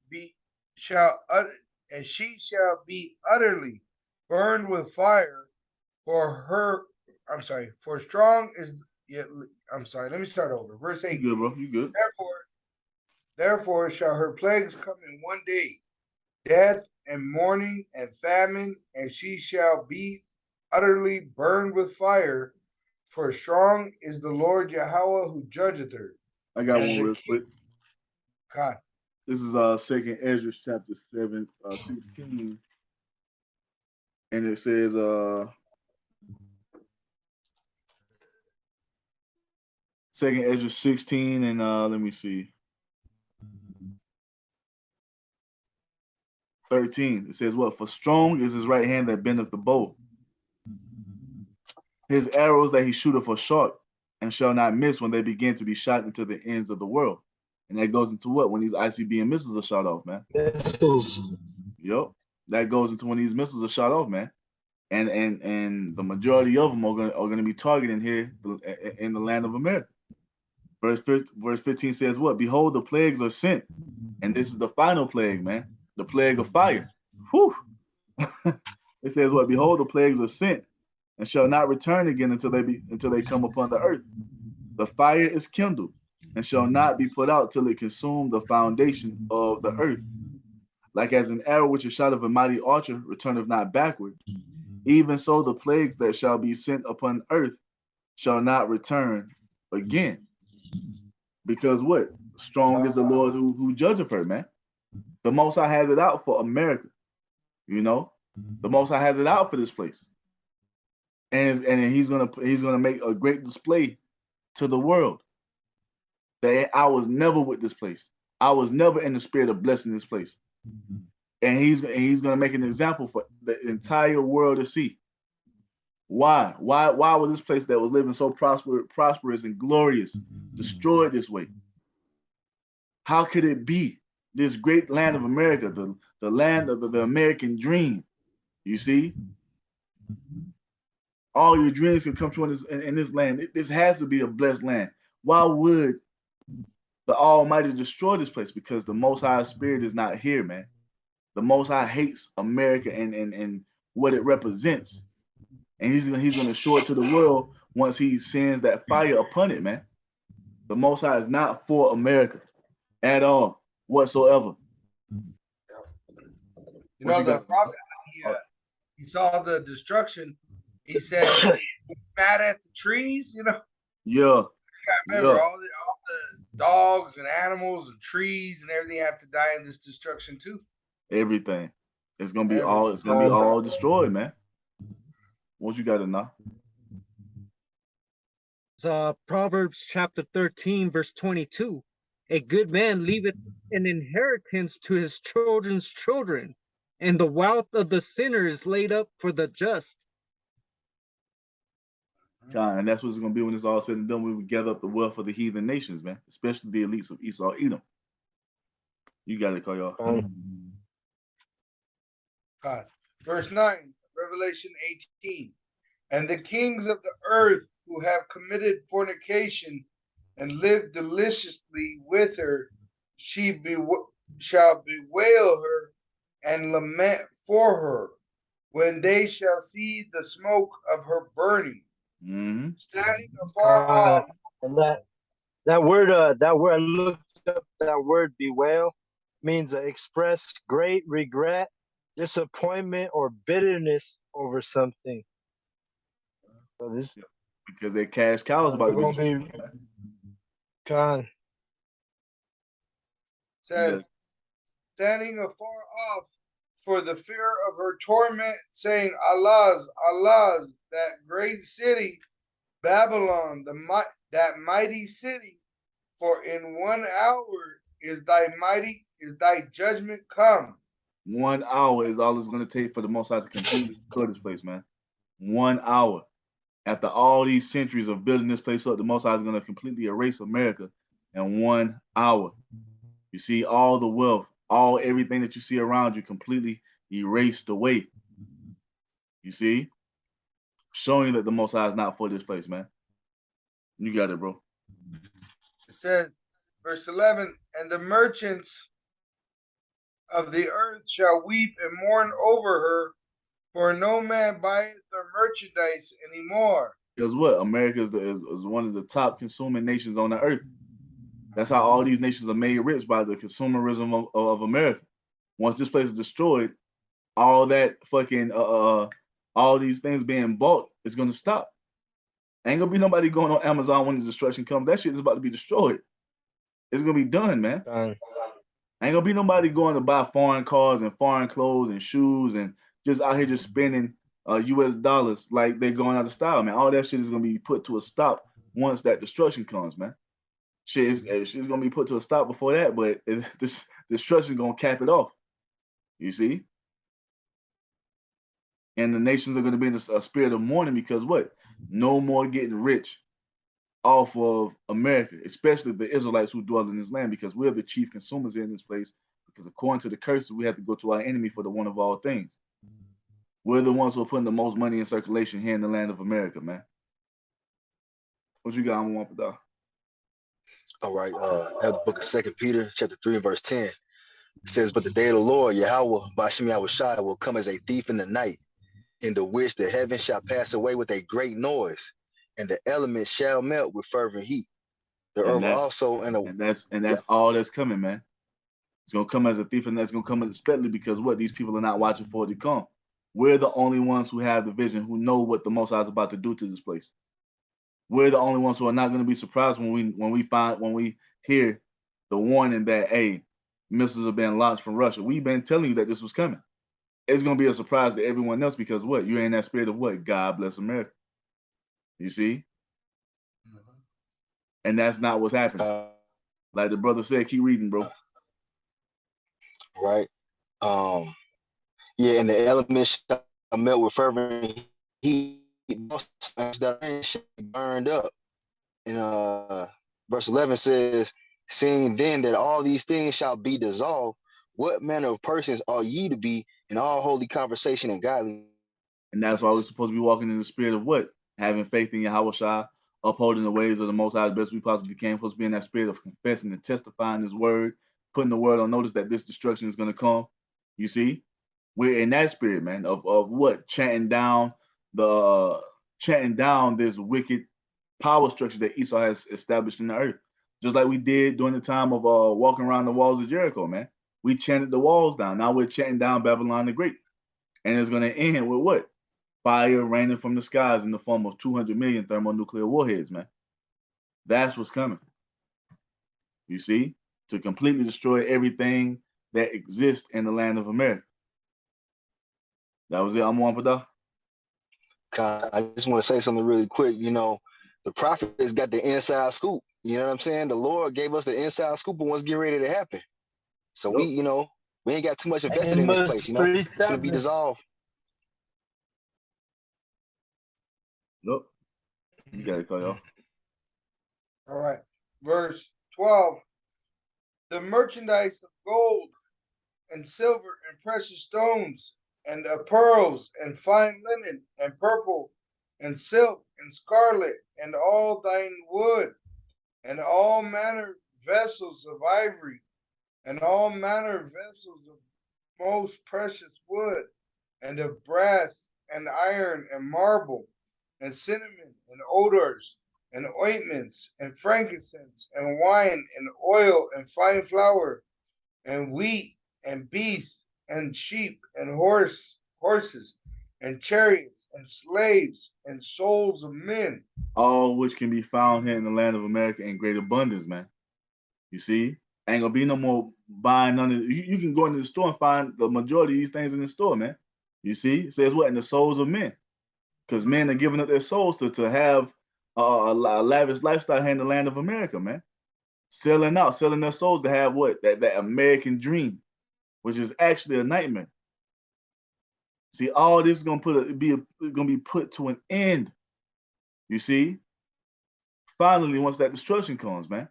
burned with fire, for strong is let me start over. Verse 8. You good, bro? You good? Therefore shall her plagues come in one day, death and mourning and famine, and she shall be utterly burned with fire, for strong is the Lord Yahawashi who judgeth her. I got one real quick. God. This is 2nd Ezra chapter 16. And it says 2nd Ezra 16 and let me see. 13. It says what? For strong is his right hand that bendeth the bow. His arrows that he shooteth are sharp, and shall not miss when they begin to be shot into the ends of the world. And that goes into what? When these ICBM missiles are shot off, man. Missiles. Yep. That goes into when these missiles are shot off, man. And the majority of them are gonna be targeting here in the land of America. Verse 15 says what? Behold, the plagues are sent, and this is the final plague, man. The plague of fire. Whew. It says what? Behold, the plagues are sent, and shall not return again until they come upon the earth. The fire is kindled, and shall not be put out till it consume the foundation of the earth. Like as an arrow which is shot of a mighty archer returneth not backward, even so the plagues that shall be sent upon earth shall not return again. Because what? Strong is the Lord who judgeth her, man. The Most High has it out for America. You know, the Most High has it out for this place, and he's gonna make a great display to the world that I was never with this place. I was never in the spirit of blessing this place, and he's gonna make an example for the entire world to see. Why was this place that was living so prosperous and glorious destroyed this way? How could it be? This great land of America, the land of the American dream. You see, all your dreams can come true in this land. This has to be a blessed land. Why would the Almighty destroy this place? Because the Most High Spirit is not here, man. The Most High hates America and what it represents, and he's gonna show it to the world once he sends that fire upon it, man. The Most High is not for America at all whatsoever. You know, the prophet, he saw the destruction. He said, mad at the trees, you know? Yeah. I remember all the dogs and animals and trees and everything have to die in this destruction too. Everything. It's gonna be all destroyed, man. What you got to know? Proverbs chapter 13, verse 22. A good man leaveth an inheritance to his children's children, and the wealth of the sinner is laid up for the just. And that's what it's going to be when it's all said and done. We will gather up the wealth of the heathen nations, man, especially the elites of Esau, Edom. You got it, call y'all. God. Verse 9, Revelation 18. And the kings of the earth who have committed fornication and lived deliciously with her, shall bewail her and lament for her when they shall see the smoke of her burning. Mm-hmm. Standing afar off. And that word I looked up, that word bewail means express great regret, disappointment, or bitterness over something. So this because they cash cows about to be gone. Says, standing afar off for the fear of her torment, saying, Allah's, that great city, Babylon, that mighty city, for in 1 hour is thy judgment come. 1 hour is all it's going to take for the Most High to completely destroy this place, man. 1 hour. After all these centuries of building this place up, the Most High is going to completely erase America in 1 hour. You see, all the wealth, everything that you see around you completely erased away. You see? Showing that the Most High is not for this place, man. You got it, bro. It says, verse 11, and the merchants of the earth shall weep and mourn over her, for no man buyeth their merchandise anymore. Because what? America is one of the top consuming nations on the earth. That's how all these nations are made rich, by the consumerism of America. Once this place is destroyed, all that fucking all these things being bought is gonna stop. Ain't gonna be nobody going on Amazon when the destruction comes. That shit is about to be destroyed. It's gonna be done, man. Ain't gonna be nobody going to buy foreign cars and foreign clothes and shoes and just out here just spending US dollars like they're going out of style, man. All that shit is gonna be put to a stop once that destruction comes, man. Shit's gonna be put to a stop before that, but this destruction gonna cap it off. You see? And the nations are gonna be in a spirit of mourning because what? No more getting rich off of America, especially the Israelites who dwell in this land, because we're the chief consumers here in this place. Because according to the curses, we have to go to our enemy for the one of all things. We're the ones who are putting the most money in circulation here in the land of America, man. What you got on Wampadah? All right, I have the book of 2 Peter, chapter 3 and verse 10. It says, but the day of the Lord, YAHAWAH, bahasham Yahawashi, will come as a thief in the night, in the which the heavens shall pass away with a great noise, and the elements shall melt with fervent heat. The earth also, and that's all that's coming, man. It's gonna come as a thief, and that's gonna come unexpectedly because what? These people are not watching for it to come. We're the only ones who have the vision, who know what the Most High is about to do to this place. We're the only ones who are not going to be surprised when we hear the warning that, hey, missiles are being launched from Russia. We've been telling you that this was coming. It's going to be a surprise to everyone else because what? You're in that spirit of what? God bless America. You see? And that's not what's happening. Like the brother said, keep reading, bro. Right. Yeah, and the elements shall melt with fervent heat. That shall be burned up. And verse 11 says, seeing then that all these things shall be dissolved, what manner of persons are ye to be in all holy conversation and godly? And that's why we're supposed to be walking in the spirit of what? Having faith in Yahawashi, upholding the ways of the Most High as best we possibly can. Supposed to be in that spirit of confessing and testifying His word, putting the word on notice that this destruction is going to come. You see? We're in that spirit, man, of what? Chanting down this wicked power structure that Esau has established in the earth. Just like we did during the time of walking around the walls of Jericho, man. We chanted the walls down. Now we're chanting down Babylon the Great. And it's going to end with what? Fire raining from the skies in the form of 200 million thermonuclear warheads, man. That's what's coming. You see? To completely destroy everything that exists in the land of America. That was it. I'm Wampadah. I just want to say something really quick. You know, the prophet has got the inside scoop. You know what I'm saying? The Lord gave us the inside scoop of what's getting ready to happen. So we ain't got too much invested in this place. You know, it's going to be dissolved. Nope. You got it, y'all. All right. Verse 12. The merchandise of gold and silver and precious stones and pearls and fine linen and purple and silk and scarlet and all thine wood and all manner vessels of ivory and all manner vessels of most precious wood and of brass and iron and marble and cinnamon and odors and ointments and frankincense and wine and oil and fine flour and wheat and beasts and sheep and horses and chariots and slaves and souls of men. All which can be found here in the land of America in great abundance, man. You see? Ain't gonna be no more buying none of you can go into the store and find the majority of these things in the store, man. You see? It says what? In the souls of men. Because men are giving up their souls to have a lavish lifestyle here in the land of America, man. Selling their souls to have what? That American dream. which is actually a nightmare. See, all this is gonna be put to an end. You see, finally, once that destruction comes, man,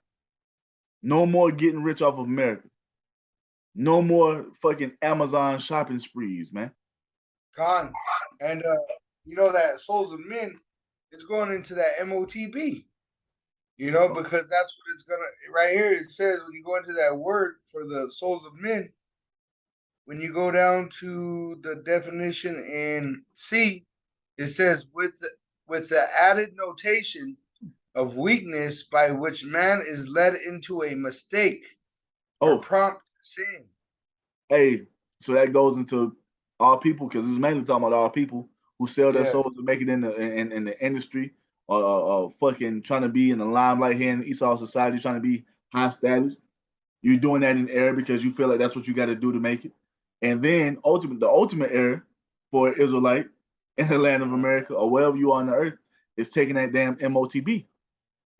no more getting rich off of America. No more fucking Amazon shopping sprees, man. Con. And you know that Souls of Men is going into that MOTB. You know, because that's what it's gonna right here. It says when you go into that word for the souls of men, when you go down to the definition in C, it says with the added notation of weakness by which man is led into a mistake or prompt sin. Hey, so that goes into all people because it's mainly talking about all people who sell their souls to make it in the industry or fucking trying to be in the limelight here in Esau society, trying to be high status. You're doing that in error because you feel like that's what you got to do to make it. And then the ultimate error for an Israelite in the land of America or wherever you are on the earth is taking that damn MOTB.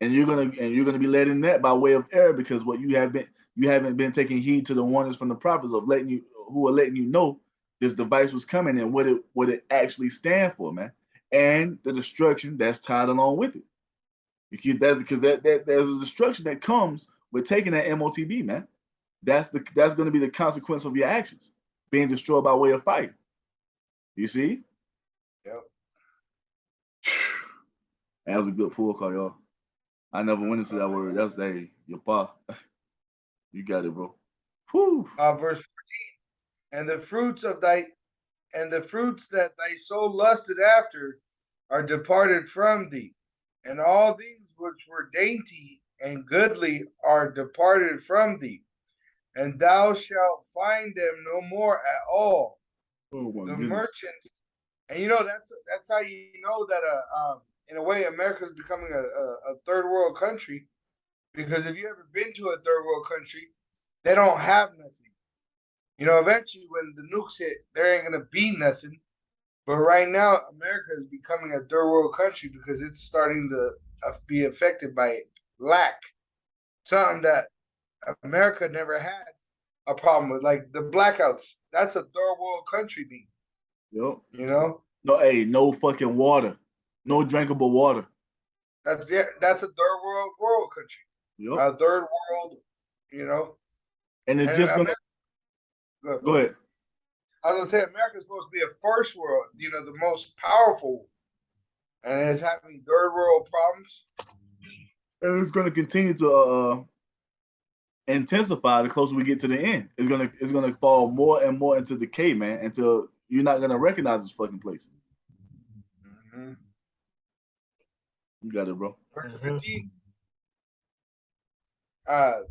And you're gonna be led in that by way of error because what you haven't been taking heed to the warnings from the prophets of letting you know this device was coming and what it actually stands for, man, and the destruction that's tied along with it. There's a destruction that comes with taking that MOTB, man. That's going to be the consequence of your actions being destroyed by way of fire. You see? Yep. That was a good pull call, y'all. I never went into that word. That was your pa. You got it, bro. Verse 14. And the fruits that thy soul lusted after are departed from thee, and all these which were dainty and goodly are departed from thee, and thou shalt find them no more at all. Oh my the goodness. Merchants, and you know that's how you know that in a way America is becoming a third world country, because if you ever been to a third world country, they don't have nothing. You know, eventually when the nukes hit, there ain't gonna be nothing. But right now, America is becoming a third world country because it's starting to be affected by lack, something that America never had a problem with, like the blackouts. That's a third world country thing. Yep. You know? No fucking water, no drinkable water. That's a third world country. Yep. A third world, you know. And it's just gonna go ahead. I was gonna say America is supposed to be a first world, you know, the most powerful, and it's having third world problems. And it's gonna continue to intensify the closer we get to the end. It's gonna fall more and more into decay, man, until you're not gonna recognize this fucking place. Mm-hmm. You got it, bro. Verse 15.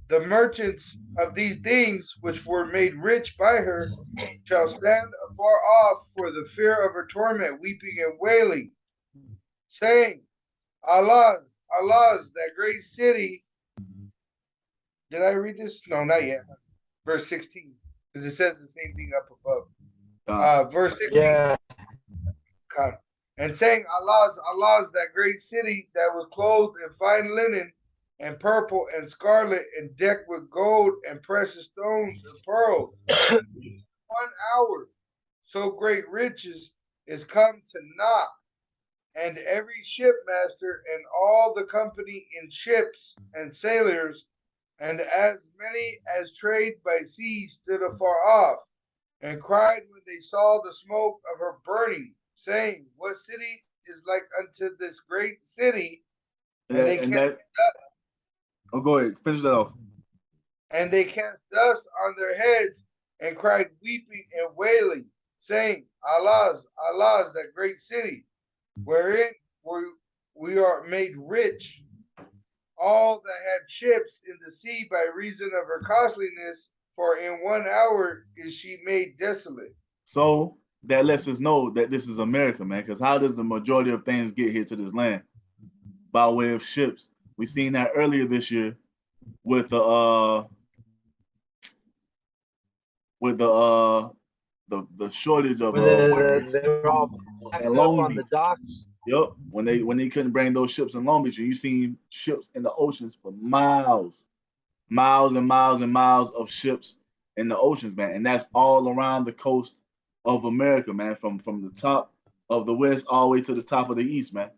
The merchants of these things which were made rich by her shall stand afar off for the fear of her torment, weeping and wailing, saying, Allah's, that great city. Did I read this? No, not yet. Verse 16, because it says the same thing up above. Verse 16. Yeah. God. And saying, Allah's, that great city that was clothed in fine linen and purple and scarlet and decked with gold and precious stones and pearls. 1 hour, so great riches is come to naught, and every shipmaster and all the company in ships and sailors, and as many as trade by sea stood afar off, and cried when they saw the smoke of her burning, saying, What city is like unto this great city? Go ahead, finish that off. And they cast dust on their heads and cried, weeping and wailing, saying, Allah's, that great city, wherein we are made rich. All that had ships in the sea by reason of her costliness, for in 1 hour is she made desolate. So that lets us know that this is America, man, because how does the majority of things get here to this land? By way of ships. We seen that earlier this year with the shortage of workers they were all in up Long on Beach. the docks. Yep, when they couldn't bring those ships in Long Beach, and you seen ships in the oceans for miles and miles and miles of ships in the oceans, man. And that's all around the coast of America, man, from the top of the west all the way to the top of the east, man.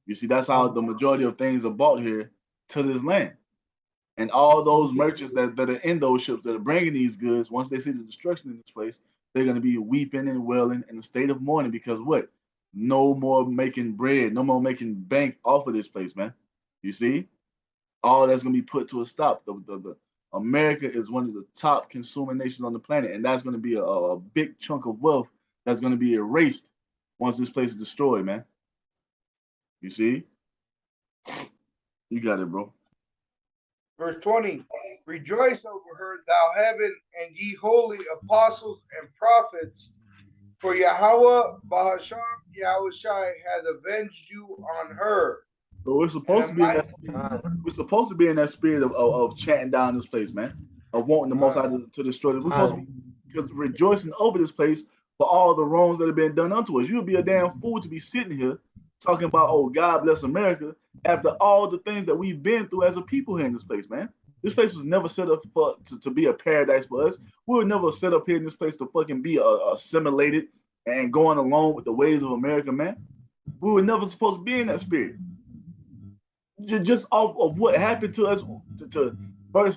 You see, that's how the majority of things are bought here to this land. And all those merchants that are in those ships that are bringing these goods, once they see the destruction in this place, they're going to be weeping and wailing in a state of mourning because what? No more making bread, no more making bank off of this place, man. You see? All that's going to be put to a stop. The America is one of the top consuming nations on the planet, and that's going to be a big chunk of wealth that's going to be erased once this place is destroyed, man. You see? You got it, bro. Verse 20, rejoice over her, thou heaven, and ye holy apostles and prophets, for YAHAWAH, bahasham, Yahawashi hath avenged you on her. So we're supposed to be in that spirit. We're supposed to be in that spirit of chanting down this place, man. Of wanting the Most High to destroy it. We're supposed to be because rejoicing over this place for all the wrongs that have been done unto us. You would be a damn fool to be sitting here talking about, oh, God bless America, after all the things that we've been through as a people here in this place, man. This place was never set up to be a paradise for us. We were never set up here in this place to fucking be assimilated and going along with the ways of America, man. We were never supposed to be in that spirit. Just off of what happened to us,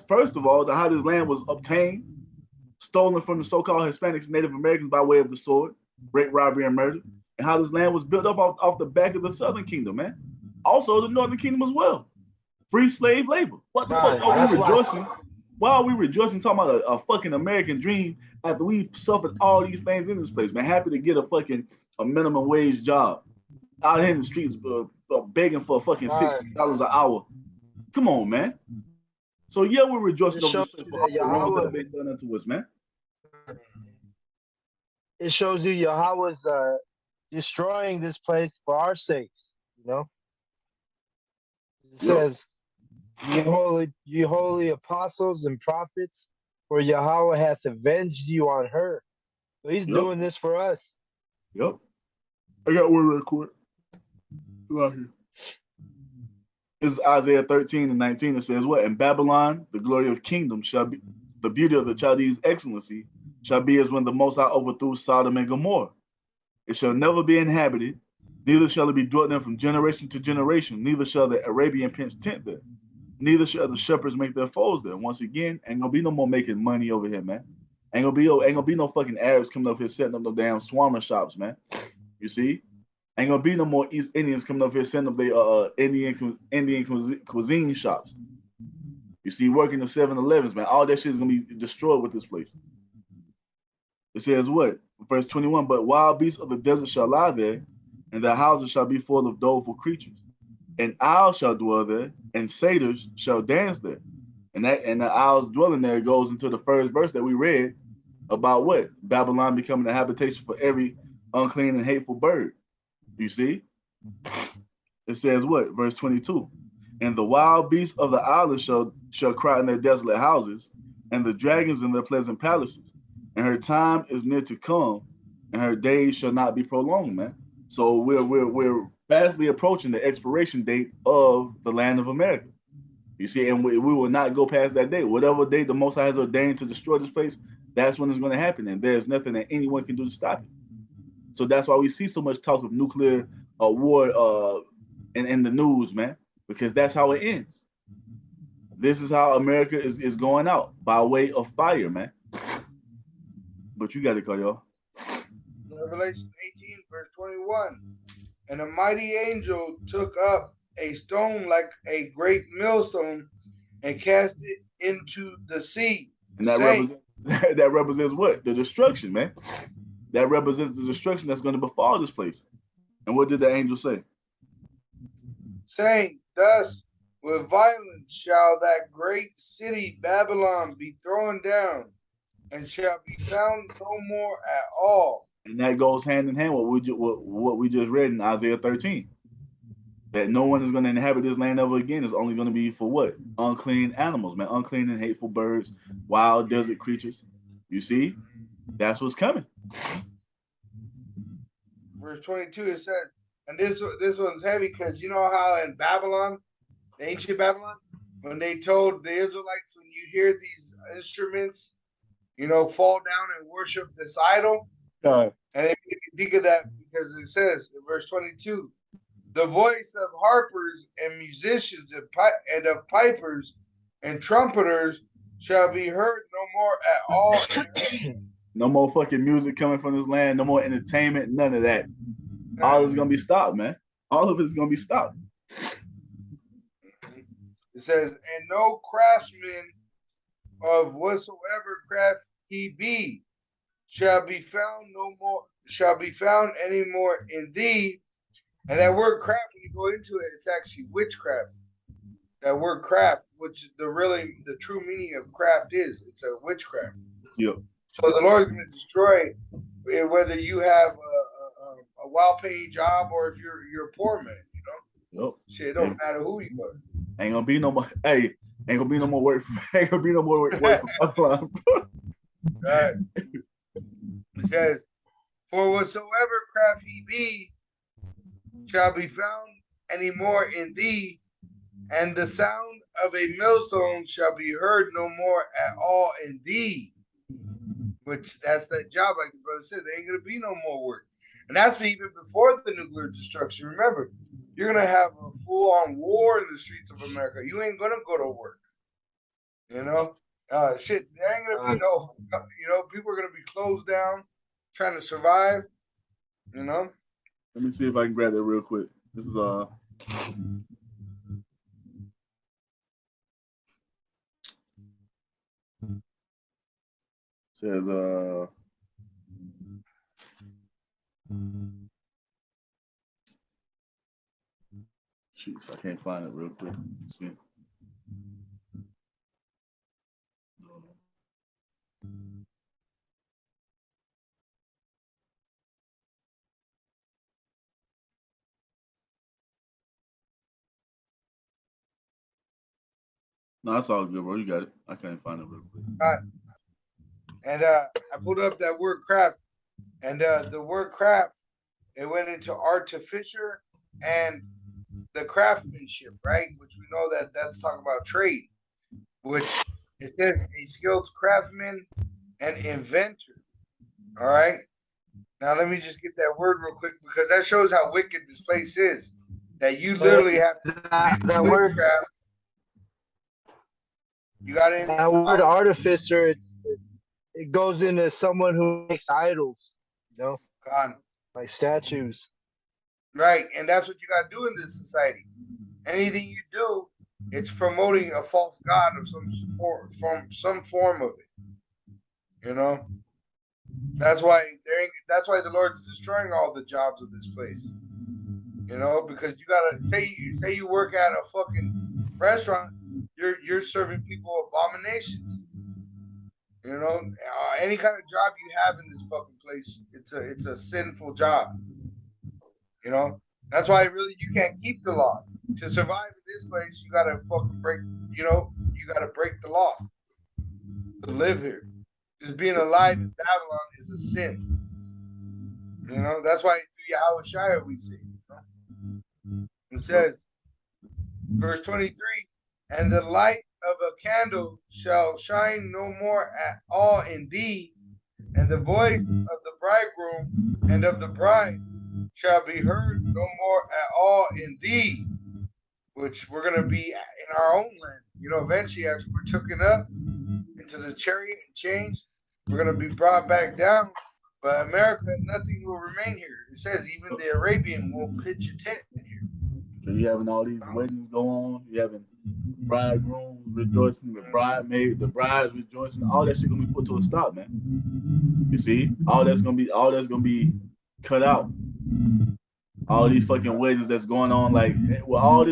first of all, to how this land was obtained, stolen from the so-called Hispanics and Native Americans by way of the sword, rape, robbery, and murder, and how this land was built up off the back of the Southern Kingdom, man. Also, the Northern Kingdom as well. Free slave labor. What the fuck are we rejoicing? Why are we rejoicing talking about a fucking American dream after we've suffered all these things in this place, man? Happy to get a minimum wage job out here in the streets, begging for fucking $60 an hour. Come on, man. So yeah, we're rejoicing over this place for all the wrongs that have been done unto us, man. It shows you Yahweh's destroying this place for our sakes, you know. It says, ye holy apostles and prophets, for Yahweh hath avenged you on her. So he's doing this for us. Yep. I got one real quick. Right here. This is Isaiah 13:19. It says, what? In Babylon, the glory of kingdom shall be, the beauty of the Chaldees' excellency shall be as when the Most High overthrew Sodom and Gomorrah. It shall never be inhabited, neither shall it be dwelt in from generation to generation, neither shall the Arabian pitch tent there, neither shall the shepherds make their foes there. Once again, ain't gonna be no more making money over here, man. Ain't gonna be no fucking Arabs coming up here setting up no damn swarmer shops, man. You see? Ain't gonna be no more East Indians coming up here setting up their Indian cuisine shops. You see, working the 7-Elevens, man. All that shit is gonna be destroyed with this place. It says what? Verse 21, but wild beasts of the desert shall lie there, and their houses shall be full of doleful creatures. And owls shall dwell there, and satyrs shall dance there. And the owls dwelling there goes into the first verse that we read about what? Babylon becoming a habitation for every unclean and hateful bird. You see? It says what? Verse 22. And the wild beasts of the islands shall cry in their desolate houses, and the dragons in their pleasant palaces. And her time is near to come, and her days shall not be prolonged, man. So we're fastly approaching the expiration date of the land of America. You see, and we will not go past that day. Whatever day the Most High has ordained to destroy this place, that's when it's going to happen, and there's nothing that anyone can do to stop it. So that's why we see so much talk of nuclear war in the news, man, because that's how it ends. This is how America is going out, by way of fire, man. But you got it, y'all. Revelation 18, verse 21. And a mighty angel took up a stone like a great millstone and cast it into the sea. And that represents what? The destruction, man. That represents the destruction that's going to befall this place. And what did the angel say? Saying, thus with violence shall that great city Babylon be thrown down, and shall be found no more at all. And that goes hand in hand with what we just read in Isaiah 13. That no one is going to inhabit this land ever again. It's only going to be for what? Unclean animals, man. Unclean and hateful birds, wild desert creatures. You see? That's what's coming. Verse 22, it says, and this one's heavy because you know how in Babylon, the ancient Babylon, when they told the Israelites, when you hear these instruments fall down and worship this idol. God. And if you think of that, because it says in verse 22, the voice of harpers and musicians and of pipers and trumpeters shall be heard no more at all. No more fucking music coming from this land. No more entertainment. None of that. All is gonna be stopped, man. All of it is gonna be stopped. It says, and no craftsman of whatsoever craft he be shall be found any more in thee. And that word craft, when you go into it, it's actually witchcraft. That word craft, which the true meaning of craft is, it's a witchcraft. Yep. So the Lord's going to destroy whether you have a well-paying job or if you're a poor man. Yep. Shit, it don't matter who you are. Ain't gonna be no more. Hey, ain't gonna be no more work. Ain't gonna be no more work for Right. It says, for whatsoever craft he be shall be found any more in thee, and the sound of a millstone shall be heard no more at all in thee. Which that's that job, like the brother said, there ain't gonna be no more work. And that's even before the nuclear destruction. Remember, you're gonna have a full-on war in the streets of America. You ain't gonna go to work. Shit, there ain't gonna be no, people are gonna be closed down, trying to survive. Let me see if I can grab that real quick. This is says jeez, I can't find it real quick. Let's see. No, that's all good, bro. You got it. I can't find it real quick. And I pulled up that word craft, and the word craft, it went into artificer and the craftsmanship, right? Which we know that's talking about trade, which it says a skilled craftsman and inventor. All right. Now let me just get that word real quick because that shows how wicked this place is. That you literally have that word. Craft. You got it. That word artificer, it goes into someone who makes idols, like statues. Right, and that's what you got to do in this society. Anything you do, it's promoting a false god of some form of it. That's why the Lord's destroying all the jobs of this place. Because you gotta say you work at a fucking restaurant, you're serving people abominations. Any kind of job you have in this fucking place, it's a sinful job. That's why really you can't keep the law. To survive in this place, you gotta fucking break. You gotta break the law to live here. Just being alive in Babylon is a sin. That's why through Yahawashi we see. It says, verse 23, and the light of a candle shall shine no more at all in thee, and the voice of the bridegroom and of the bride shall be heard no more at all in thee, which we're going to be in our own land. Eventually, as we're taken up into the chariot and changed, we're going to be brought back down. But America, nothing will remain here. It says even the Arabian will pitch a tent in here. So you having all these weddings go on. You having bridegrooms rejoicing, the bridemaid, the brides rejoicing. All that shit gonna be put to a stop, man. You see, all that's gonna be cut out. All these fucking weddings that's going on, like with all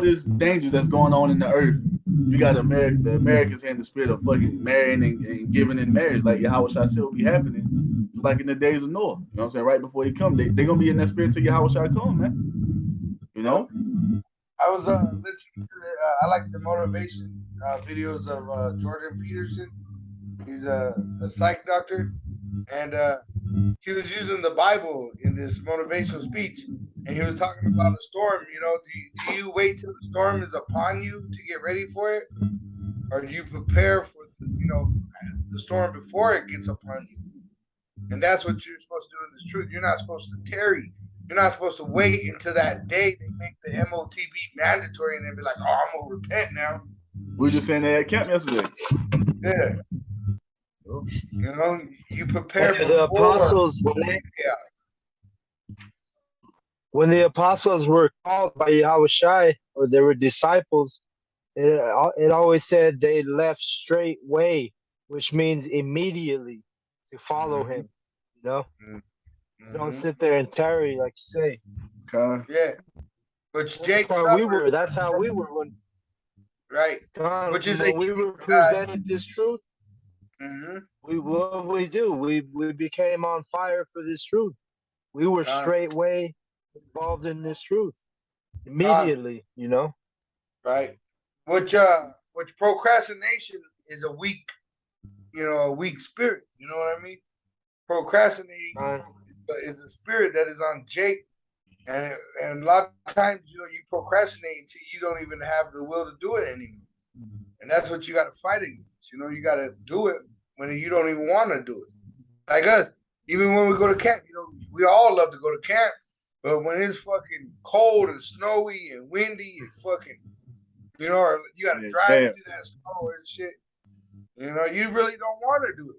this danger that's going on in the earth. You got the Americans in the spirit of fucking marrying and giving in marriage, like Yahawashi said will be happening, like in the days of Noah. You know what I'm saying? Right before he come, they gonna be in that spirit till Yahawashi come, man. I was listening to I like the motivation videos of Jordan Peterson. He's a psych doctor, and he was using the Bible in this motivational speech, and he was talking about a storm. Do you wait till the storm is upon you to get ready for it, or do you prepare for the storm before it gets upon you. And that's what you're supposed to do in this truth. You're not supposed to tarry. You're not supposed to wait until that day they make the MOTB mandatory and then be like, oh, I'm going to repent now. We were just saying that at camp yesterday. Yeah. You know, you prepare before. The apostles, when the apostles were called by Yahawashi, or they were disciples, it always said they left straightway, which means immediately to follow him. You know, don't sit there and tarry, like you say. Okay. Yeah, which Jake that's how we were. That's how we were when. Right. Which is when we were presented this truth. What we do? We became on fire for this truth. We were straightway involved in this truth immediately. You know. Right. Which procrastination is a weak, a weak spirit. You know what I mean? Procrastinating is a spirit that is on Jake, and a lot of times, you procrastinate until you don't even have the will to do it anymore, and that's what you got to fight against. You got to do it when you don't even want to do it. Like us, even when we go to camp, we all love to go to camp, but when it's fucking cold and snowy and windy and fucking, or you got to drive through that snow and shit, you really don't want to do it,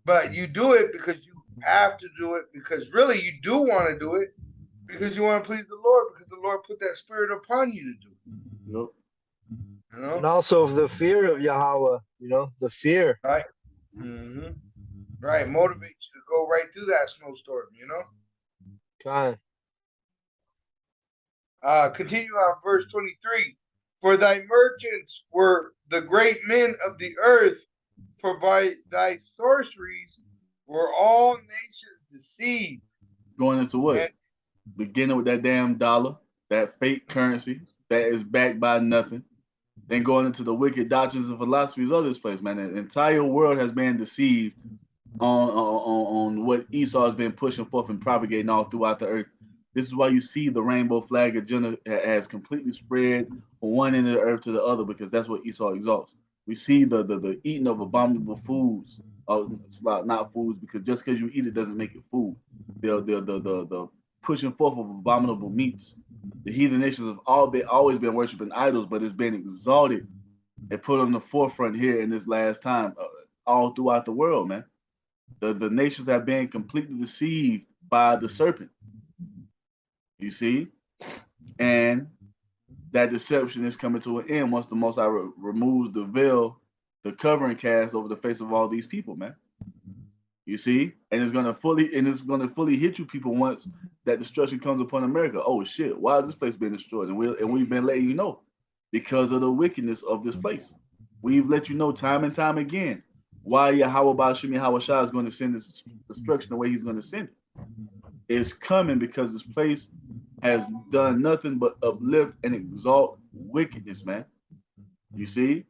but you do it because you have to do it, because really you do want to do it because you want to please the Lord, because the Lord put that spirit upon you to do it. Yep. And also the fear of Yahweh, the fear. Right. Right. Motivate you to go right through that snowstorm, God. Continue on verse 23. For thy merchants were the great men of the earth, for by thy sorceries were all nations deceived. Going into what? Beginning with that damn dollar, that fake currency that is backed by nothing. Then going into the wicked doctrines and philosophies of this place, man. The entire world has been deceived on what Esau has been pushing forth and propagating all throughout the earth. This is why you see the rainbow flag agenda has completely spread from one end of the earth to the other, because that's what Esau exalts. We see the eating of abominable foods, not foods, because just because you eat it doesn't make it food. The pushing forth of abominable meats. The heathen nations have always been worshiping idols, but it's been exalted and put on the forefront here in this last time, all throughout the world, man. The nations have been completely deceived by the serpent. You see? And that deception is coming to an end once the Most High removes the veil, the covering cast over the face of all these people, man. You see? And it's gonna fully hit you people once that destruction comes upon America. Oh shit, why is this place being destroyed? And we've been letting you know, because of the wickedness of this place. We've let you know time and time again why Yahawah bahasham Yahawashi is going to send this destruction the way he's going to send it. It's coming because this place has done nothing but uplift and exalt wickedness, man. You see?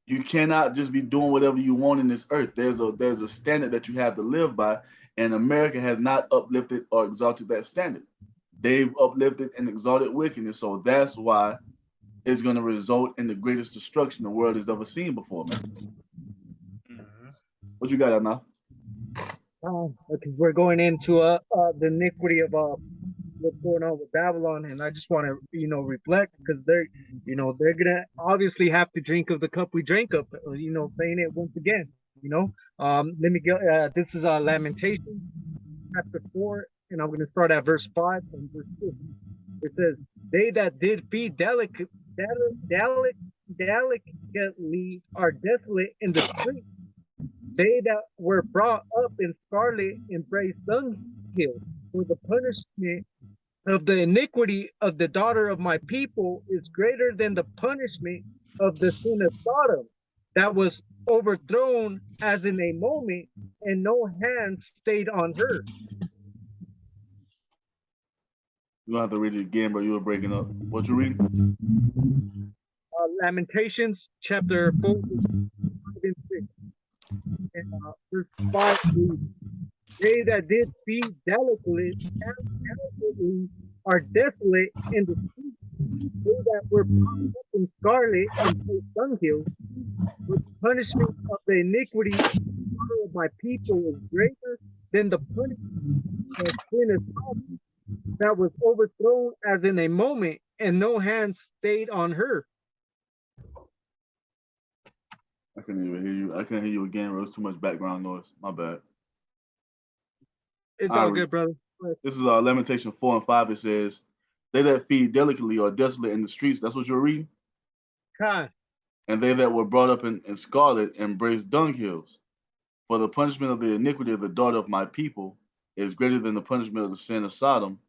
You cannot just be doing whatever you want in this earth. There's a standard that you have to live by, and America has not uplifted or exalted that standard. They've uplifted and exalted wickedness, so that's why it's going to result in the greatest destruction the world has ever seen before, man. What you got, Anna? Because we're going into the iniquity of what's going on with Babylon, and I just want to reflect, because they're gonna obviously have to drink of the cup we drank of, saying it once again. Let me go. This is Lamentation chapter 4, and I'm going to start at verse 5 and verse 6. It says, "They that did feed delicately are desolate in the street. They that were brought up in scarlet embrace dunghill. For the punishment of the iniquity of the daughter of my people is greater than the punishment of the sin of Sodom, that was overthrown as in a moment, and no hand stayed on her." You don't have to read it again, bro. You were breaking up. What you reading? Lamentations chapter 4, verse 5 and 6. And verse 5 reads, "They that did feed delicately are desolate in the street. They that were brought up in scarlet and placed dunghill. but the punishment of the iniquity of my people is greater than the punishment of sin is awful, that was overthrown as in a moment, and no hand stayed on her. I couldn't even hear you. I couldn't hear you again. There was too much background noise. My bad. It's all good, brother. This is Lamentation 4 and 5. It says, "They that feed delicately are desolate in the streets." That's what you're reading. God. "And they that were brought up in scarlet embrace dunghills. For the punishment of the iniquity of the daughter of my people is greater than the punishment of the sin of Sodom,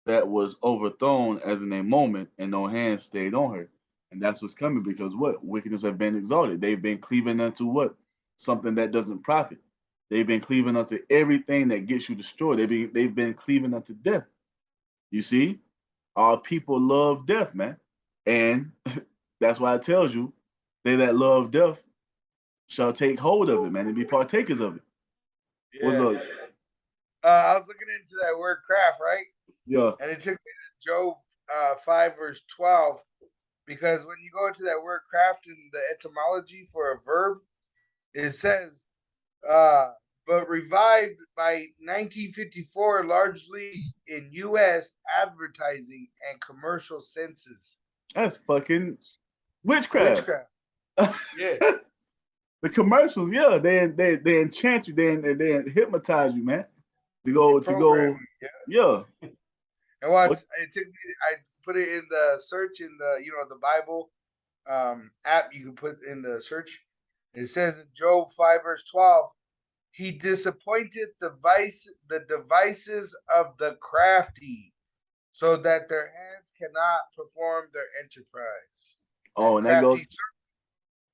that was overthrown as in a moment, and no hand stayed on her." And that's what's coming, because what? Wickedness have been exalted. They've been cleaving unto what? Something that doesn't profit. They've been cleaving unto everything that gets you destroyed. They've been cleaving unto death. You see, our people love death, man. And that's why it tells you, they that love death shall take hold of it, man, and be partakers of it. Yeah. What's up? I was looking into that word craft, right? Yeah. And it took me to Job 5, verse 12, because when you go into that word craft in the etymology for a verb, it says, but revived by 1954 largely in U.S. advertising and commercial senses. That's fucking witchcraft. Yeah. The commercials, yeah, they enchant you, they hypnotize you, man. Yeah. And watch, it took me, I put it in the search in the Bible app. You can put in the search. It says in Job 5 verse 12, he disappointed the devices of the crafty, so that their hands cannot perform their enterprise. Oh, and that goes.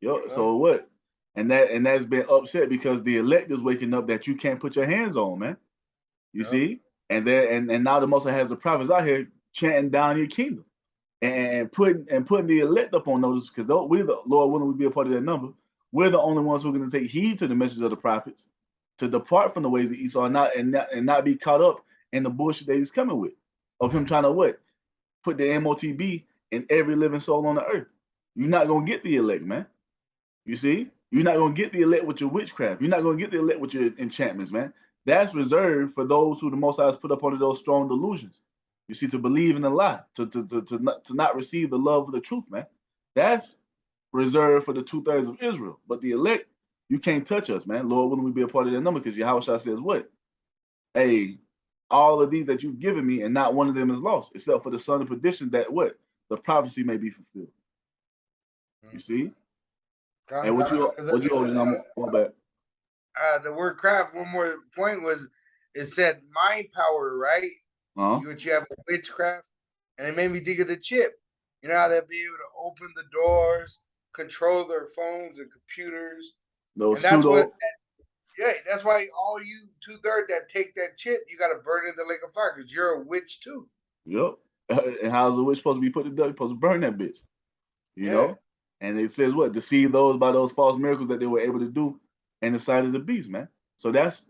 Yep. So what? And that's been upset because the elect is waking up that you can't put your hands on, man. You see? And now the Most High has the prophets out here chanting down your kingdom and putting the elect up on notice, because we're the Lord willing we be a part of that number. We're the only ones who are going to take heed to the message of the prophets, to depart from the ways of Esau and not be caught up in the bullshit that he's coming with, of him trying to what? Put the MOTB in every living soul on the earth. You're not going to get the elect, man. You see? You're not going to get the elect with your witchcraft. You're not going to get the elect with your enchantments, man. That's reserved for those who the Most High has put up under those strong delusions. You see, to believe in a lie, to not receive the love of the truth, man. That's reserved for the 2/3 of Israel. But the elect, you can't touch us, man. Lord willing we be a part of that number, because Yahawashi says what? Hey, all of these that you've given me, and not one of them is lost, except for the son of perdition, that what? The prophecy may be fulfilled. You see? And what you hold back? The word craft, one more point was, it said mind power, right? What you have with witchcraft, and it made me think of the chip. You know how they'll be able to open the doors, control their phones and computers. And that's that's why all you 2/3 that take that chip, you got to burn in the lake of fire, because you're a witch too. Yep. And how's a witch supposed to be put to death? You're supposed to burn that bitch. You know? And it says what? Deceive those by those false miracles that they were able to do in the sight of the beast, man. So those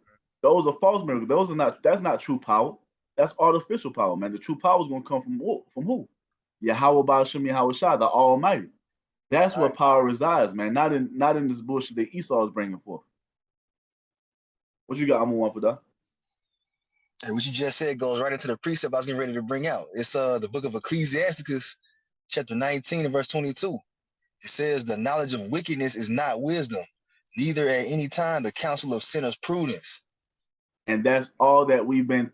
are false miracles. That's not true power. That's artificial power, man. The true power is gonna come from who? Yahawah, bahasham, Yahawashi, the Almighty. That's where power resides, man. Not in this bullshit that Esau is bringing forth. What you got? I'm one for that. Hey, what you just said goes right into the precept I was getting ready to bring out. It's the book of Ecclesiasticus, chapter 19 and verse 22. It says, the knowledge of wickedness is not wisdom, neither at any time the counsel of sinners prudence. And that's all that we've been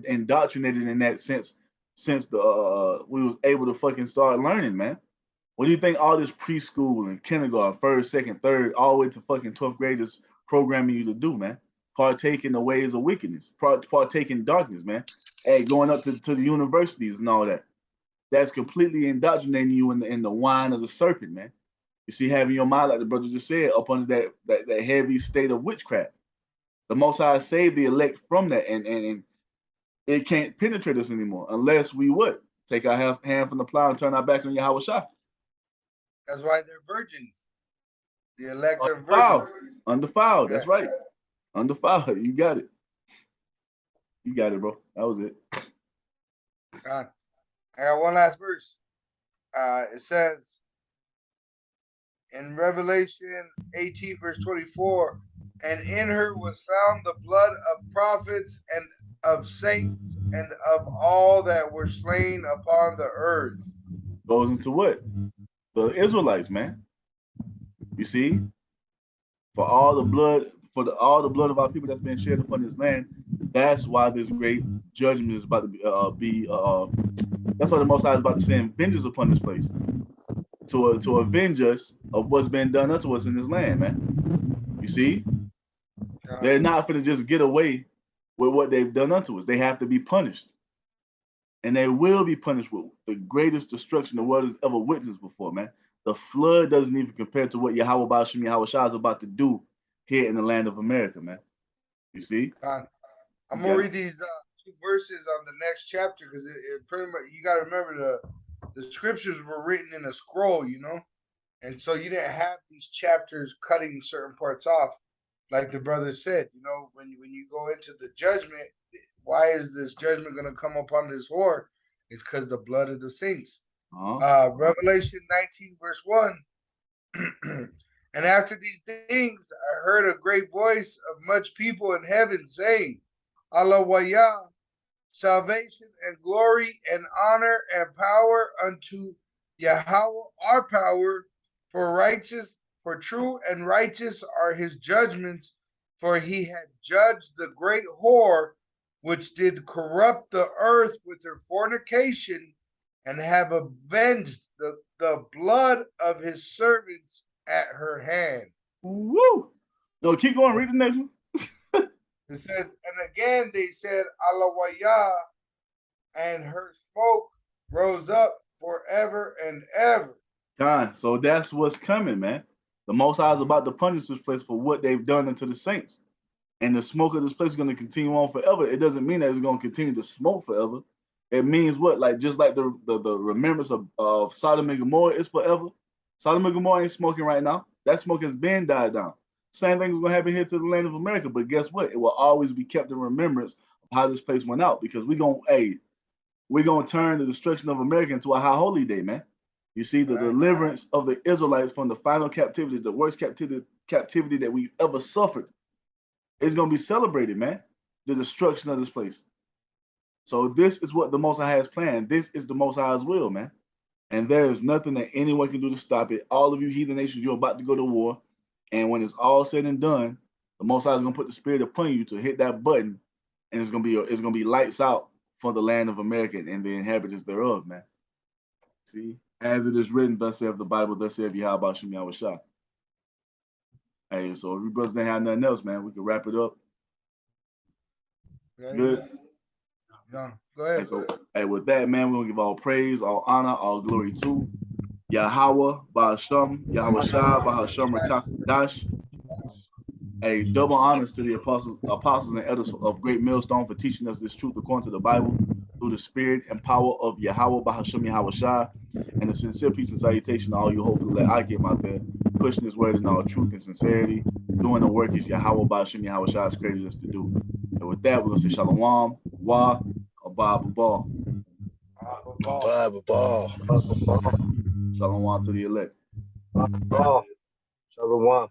indoctrinated in that sense since we was able to fucking start learning, man. What do you think all this preschool and kindergarten, first, second, third, all the way to fucking 12th grade is programming you to do, man? Partake in the ways of wickedness, partake in darkness, man. Hey, going up to the universities and all that. That's completely indoctrinating you in the wine of the serpent, man. You see, having your mind, like the brother just said, up under that heavy state of witchcraft. The Most High saved the elect from that, and it can't penetrate us anymore unless we would take our hand from the plow and turn our back on Yahawashi. That's why they're virgins. The elect are virgins. Undefiled. That's right. Undefiled. You got it. You got it, bro. That was it. God. I got one last verse. It says, in Revelation 18, verse 24, and in her was found the blood of prophets and of saints and of all that were slain upon the earth. Goes into what? The Israelites, man. You see? For all the blood, all the blood of our people that's been shed upon this land, that's why this great judgment is about to be that's why the Most High is about to send vengeance upon this place to avenge us of what's been done unto us in this land, man. You see? They're not going to just get away with what they've done unto us. They have to be punished. And they will be punished with the greatest destruction the world has ever witnessed before, man. The flood doesn't even compare to what Yahweh bahasham Yahawashi is about to do here in the land of America, man. You see? I'm gonna read these 2 verses on the next chapter because it pretty much, you got to remember the scriptures were written in a scroll, you know, and so you didn't have these chapters cutting certain parts off, like the brother said. You know, when you go into the judgment, why is this judgment going to come upon this whore? It's because the blood of the saints. Revelation 19, verse 1. And after these things, I heard a great voice of much people in heaven saying, YAHAWAH, salvation and glory and honor and power unto Yahweh, our power, for true and righteous are his judgments, for he had judged the great whore which did corrupt the earth with her fornication, and have avenged the blood of his servants at her hand. Woo! No, keep going, read the next one. It says, and again they said, YAHAWAH, and her smoke rose up forever and ever. God, so that's what's coming, man. The Most High is about to punish this place for what they've done unto the saints. And the smoke of this place is going to continue on forever. It doesn't mean that it's going to continue to smoke forever. It means what? Like just like the remembrance of Sodom and Gomorrah is forever. Sodom and Gomorrah ain't smoking right now. That smoke has been died down. Same thing is going to happen here to the land of America. But guess what? It will always be kept in remembrance of how this place went out, because we're going to turn the destruction of America into a high holy day, man. You see, the deliverance of the Israelites from the final captivity, the worst captivity that we've ever suffered, is going to be celebrated, man. The destruction of this place. So this is what the Most High has planned. This is the Most High's will, man. And there is nothing that anyone can do to stop it. All of you heathen nations, you're about to go to war. And when it's all said and done, the Most High is going to put the Spirit upon you to hit that button, and it's going to be lights out for the land of America and the inhabitants thereof, man. See, as it is written, thus saith the Bible, thus saith Yahweh Shem Yahawashi. Hey, so if you brothers didn't have nothing else, man, we can wrap it up. Good. Yeah. Go ahead. Hey, with that, man, we're gonna give all praise, all honor, all glory to Yahweh, bahasham, Yahawashi, bahasham, qadash. Hey, double honors to the apostles and elders of Great Millstone for teaching us this truth according to the Bible through the spirit and power of Yahweh, bahasham, Yahawashi, and a sincere peace and salutation to all you hopefully let I get out there, pushing this word in all truth and sincerity, doing the work as Yahweh, bahasham, Yahawashi has created us to do. And with that, we're gonna say shalom, wa, abba, ball. Shalom to the elect. Shalom.